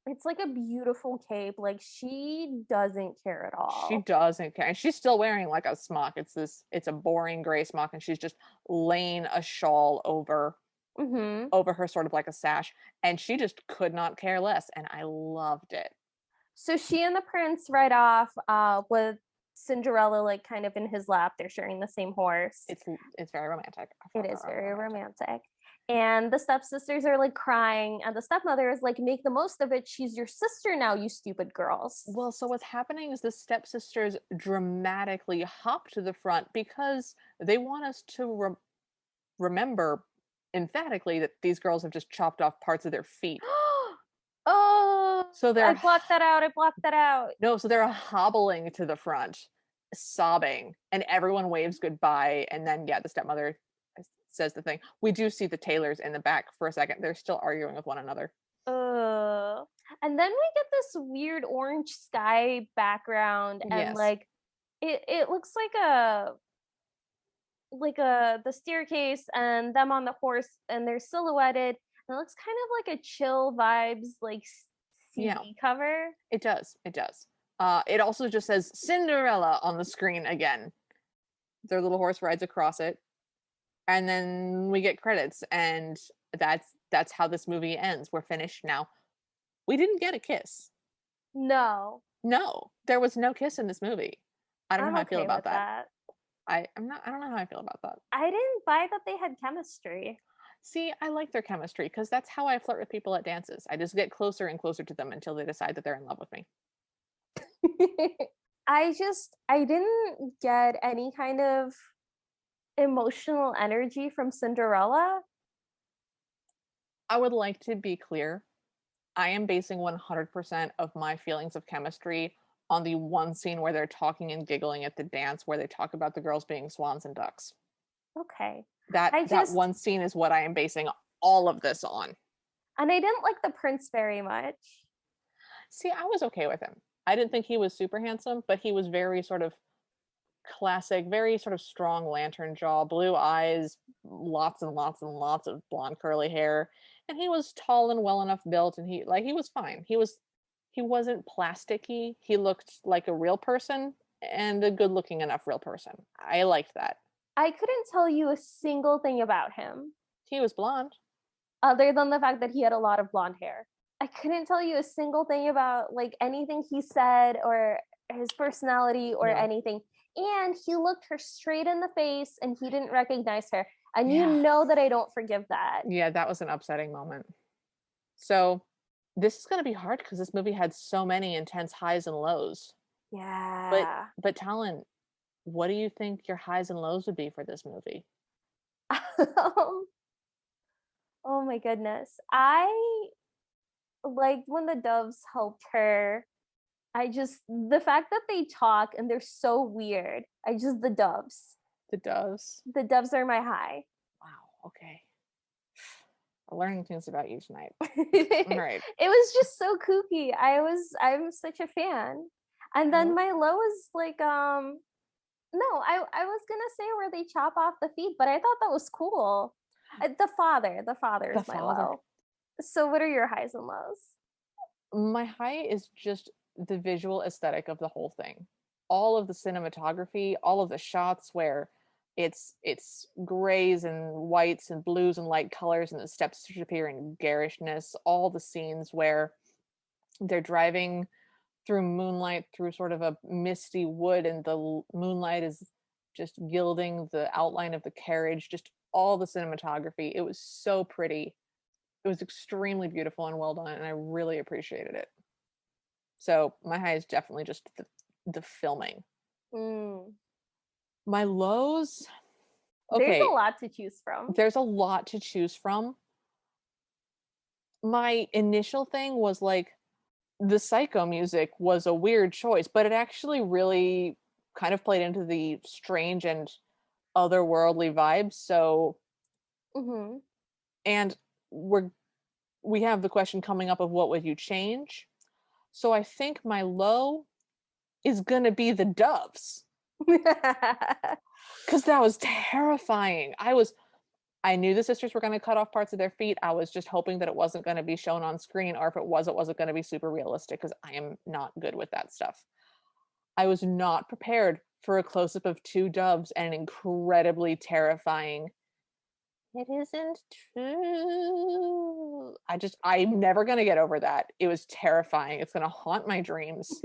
It's like a beautiful cape. Like, she doesn't care at all. She doesn't care. And she's still wearing like a smock. It's a boring gray smock, and she's just laying a shawl over her, sort of like a sash. And she just could not care less. And I loved it. So she and the prince ride off with Cinderella like kind of in his lap. They're sharing the same horse. It's very romantic. It is very romantic. And the stepsisters are like crying, and the stepmother is like, make the most of it. She's your sister now, you stupid girls. Well, so what's happening is the stepsisters dramatically hop to the front because they want us to remember emphatically that these girls have just chopped off parts of their feet. Oh, So I they're blocked that out. I blocked that out. no, so they're hobbling to the front, sobbing, and everyone waves goodbye. And then, yeah, the stepmother says the thing. We do see the Taylors in the back for a second. They're still arguing with one another. And then we get this weird orange sky background, and Yes. like it looks like the staircase and them on the horse, and they're silhouetted. And it looks kind of like a chill vibes like CD cover. It does. It does. It also just says Cinderella on the screen again. Their little horse rides across it, and then we get credits, and that's how this movie ends. We're finished now. We didn't get a kiss. No, There was no kiss in this movie. I don't know how I feel okay about with that. I don't know how I feel about that. I didn't buy that they had chemistry. See, I like their chemistry because that's how I flirt with people at dances. I just get closer and closer to them until they decide that they're in love with me. I didn't get any kind of emotional energy from Cinderella. I would like to be clear. I am basing 100% of my feelings of chemistry on the one scene where they're talking and giggling at the dance where they talk about the girls being swans and ducks. Okay. That one scene is what I am basing all of this on. And I didn't like the prince very much. See, I was okay with him. I didn't think he was super handsome, but he was very sort of classic, very sort of strong lantern jaw, blue eyes, lots and lots and lots of blonde curly hair, and he was tall and well enough built, and he was fine. He wasn't plasticky. He looked like a real person and a good looking enough real person. I liked that. I couldn't tell you a single thing about him. He was blonde. Other than the fact that he had a lot of blonde hair. I couldn't tell you a single thing about like anything he said or his personality or anything. And he looked her straight in the face and he didn't recognize her. And you know that I don't forgive that. Yeah, that was an upsetting moment. So this is going to be hard because this movie had so many intense highs and lows. Yeah. But Talon, what do you think your highs and lows would be for this movie? Oh my goodness. I liked when the doves helped her. The fact that they talk and they're so weird. The doves. The doves? The doves are my high. Wow, okay. I'm learning things about you tonight. All right. It was just so kooky. I'm such a fan. And then my low is like, no, I was gonna say where they chop off the feet, but I thought that was cool. The father is my low. So what are your highs and lows? My high is just the visual aesthetic of the whole thing. All of the cinematography, all of the shots where it's grays and whites and blues and light colors and the stepsisters appear in garishness, all the scenes where they're driving through moonlight through sort of a misty wood and the moonlight is just gilding the outline of the carriage, just all the cinematography. It was so pretty. It was extremely beautiful and well done, and I really appreciated it. So my high is definitely just the filming. My lows, okay. There's a lot to choose from. There's a lot to choose from. My initial thing was like, the Psycho music was a weird choice, but it actually really kind of played into the strange and otherworldly vibes. So, and we have the question coming up of what would you change? So I think my low is gonna be the doves. Because that was terrifying. I knew the sisters were going to cut off parts of their feet. I was just hoping that it wasn't going to be shown on screen, or if it wasn't going to be super realistic, because I am not good with that stuff. I was not prepared for a close-up of two doves and an incredibly terrifying, "It isn't true." I'm never going to get over that. It was terrifying. It's going to haunt my dreams.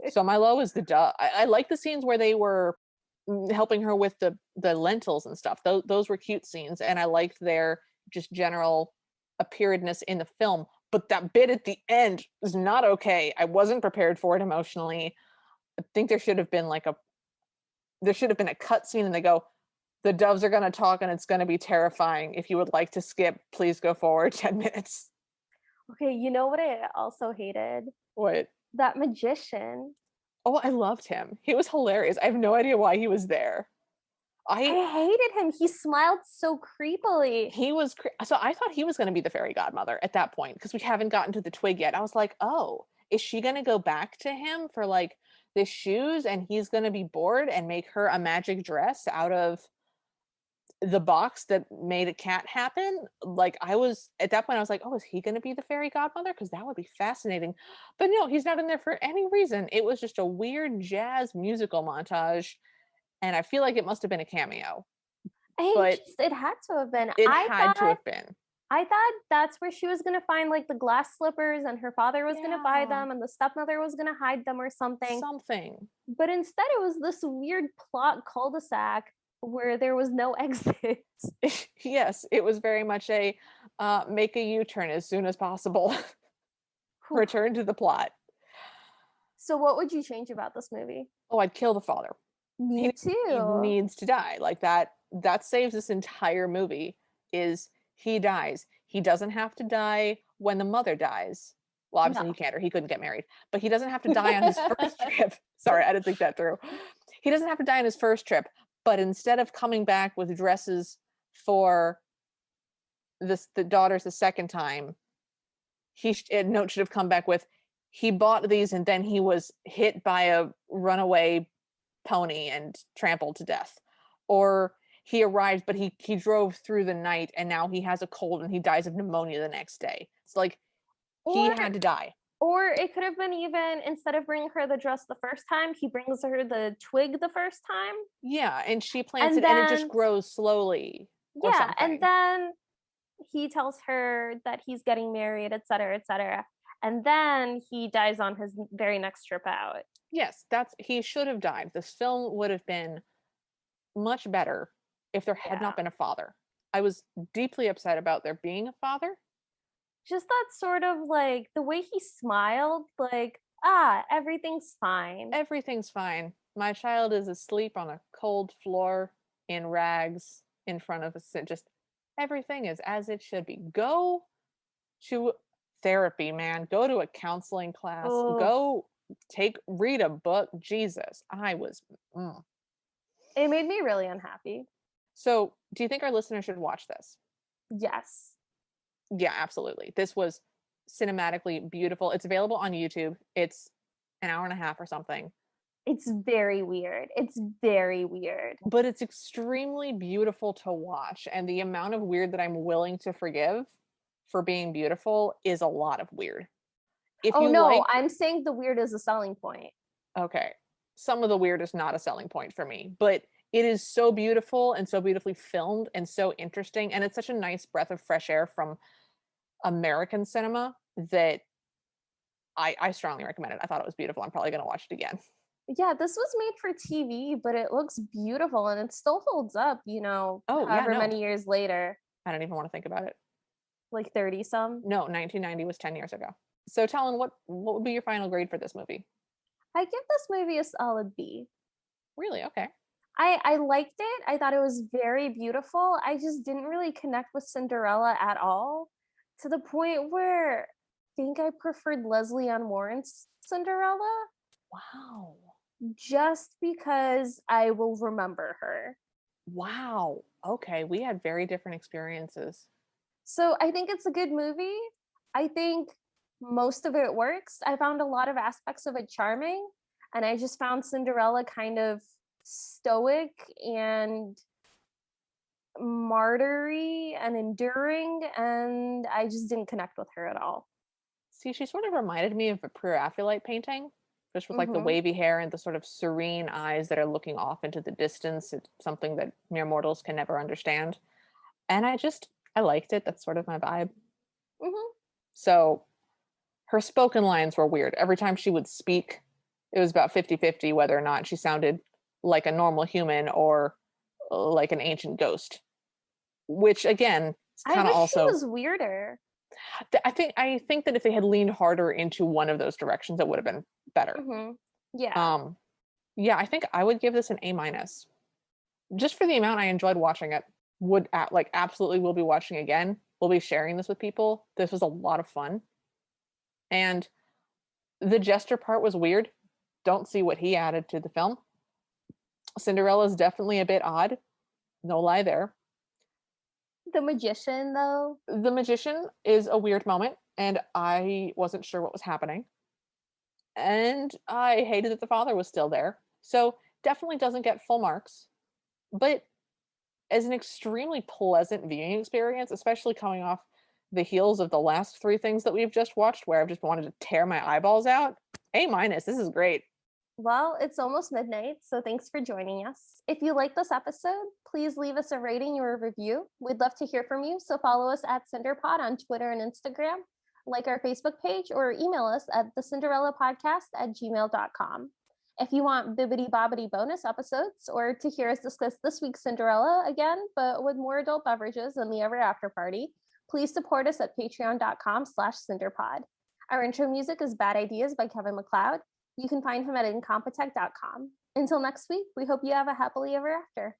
So my low is the dove. I like the scenes where they were helping her with the lentils and stuff. Those were cute scenes, and I liked their just general appearedness in the film. But that bit at the end was not okay. I wasn't prepared for it emotionally. I think there should have been a cut scene and they go, the doves are going to talk and it's going to be terrifying. If you would like to skip, please go forward 10 minutes. Okay, you know what I also hated? What? That magician. Oh, I loved him. He was hilarious. I have no idea why he was there. I hated him. He smiled so creepily. So I thought he was going to be the fairy godmother at that point because we haven't gotten to the twig yet. I was like, oh, is she going to go back to him for like the shoes and he's going to be bored and make her a magic dress out of the box that made a cat happen? Like at that point I was like, oh, is he going to be the fairy godmother? Because that would be fascinating. But no, he's not in there for any reason. It was just a weird jazz musical montage. And I feel like it must have been a cameo. But it had to have been. It had to have been. I thought that's where she was going to find like the glass slippers and her father was going to buy them and the stepmother was going to hide them or something. But instead it was this weird plot cul-de-sac where there was no exit. Yes, it was very much a make a U-turn as soon as possible. Return to the plot. So what would you change about this movie? Oh, I'd kill the father. Me too. He needs to die. Like that saves this entire movie. Is he dies. He doesn't have to die when the mother dies. Well, obviously he can't, or he couldn't get married. But he doesn't have to die on his first trip. Sorry, I didn't think that through. He doesn't have to die on his first trip. But instead of coming back with dresses for the daughters the second time, a note should have come back with, he bought these and then he was hit by a runaway pony and trampled to death. Or he arrived, but he drove through the night and now he has a cold and he dies of pneumonia the next day. It's like he had to die. Or it could have been even, instead of bringing her the dress the first time, he brings her the twig the first time. Yeah, and she plants it and it just grows slowly. Yeah, and then he tells her that he's getting married, etc., etc. And then he dies on his very next trip out. Yes, he should have died. This film would have been much better if there had not been a father. I was deeply upset about there being a father. Just that sort of like the way he smiled, like, everything's fine. Everything's fine. My child is asleep on a cold floor in rags in front of us. Just everything is as it should be. Go to therapy, man. Go to a counseling class. Go read a book. Jesus, It made me really unhappy. So, do you think our listeners should watch this? Yes. Yeah, absolutely. This was cinematically beautiful. It's available on YouTube. It's an hour and a half or something. It's very weird. But it's extremely beautiful to watch. And the amount of weird that I'm willing to forgive for being beautiful is a lot of weird. I'm saying the weird is a selling point. Okay. Some of the weird is not a selling point for me, but it is so beautiful and so beautifully filmed and so interesting. And it's such a nice breath of fresh air from American cinema that I strongly recommend it. I thought it was beautiful. I'm probably going to watch it again. Yeah, this was made for TV, but it looks beautiful and it still holds up, however many years later. I don't even want to think about it. Like 30 some? No, 1990 was 10 years ago. So Talon, what would be your final grade for this movie? I give this movie a solid B. Really? Okay. I liked it. I thought it was very beautiful. I just didn't really connect with Cinderella at all, to the point where I think I preferred Leslie Ann Warren's Cinderella. Wow. Just because I will remember her. Wow. Okay, we had very different experiences. So I think it's a good movie. I think most of it works. I found a lot of aspects of it charming, and I just found Cinderella kind of stoic and martyry and enduring, and I just didn't connect with her at all. See, she sort of reminded me of a Pre-Raphaelite painting, just with like the wavy hair and the sort of serene eyes that are looking off into the distance. It's something that mere mortals can never understand. And I liked it. That's sort of my vibe. So her spoken lines were weird. Every time she would speak, it was about 50-50 whether or not she sounded like a normal human or like an ancient ghost. Which, again, It's I kind of wish she also was weirder. I think that if they had leaned harder into one of those directions, it would have been better. Yeah. Um, yeah, I think I would give this an A minus. Just for the amount I enjoyed watching it. Would like absolutely will be watching again. We'll be sharing this with people. This was a lot of fun. And the jester part was weird. Don't see what he added to the film. Cinderella is definitely a bit odd. No lie there. The magician, though. The magician is a weird moment, and I wasn't sure what was happening. And I hated that the father was still there. So definitely doesn't get full marks. But as an extremely pleasant viewing experience, especially coming off the heels of the last three things that we've just watched, where I've just wanted to tear my eyeballs out, A minus. This is great. Well, it's almost midnight, so thanks for joining us. If you like this episode, please leave us a rating or a review. We'd love to hear from you, so follow us at CinderPod on Twitter and Instagram, like our Facebook page, or email us at thecinderellapodcast@gmail.com. If you want bibbity bobbity bonus episodes, or to hear us discuss this week's Cinderella again, but with more adult beverages than the Ever After Party, please support us at patreon.com/CinderPod. Our intro music is Bad Ideas by Kevin MacLeod. You can find him at incompetech.com. Until next week, we hope you have a happily ever after.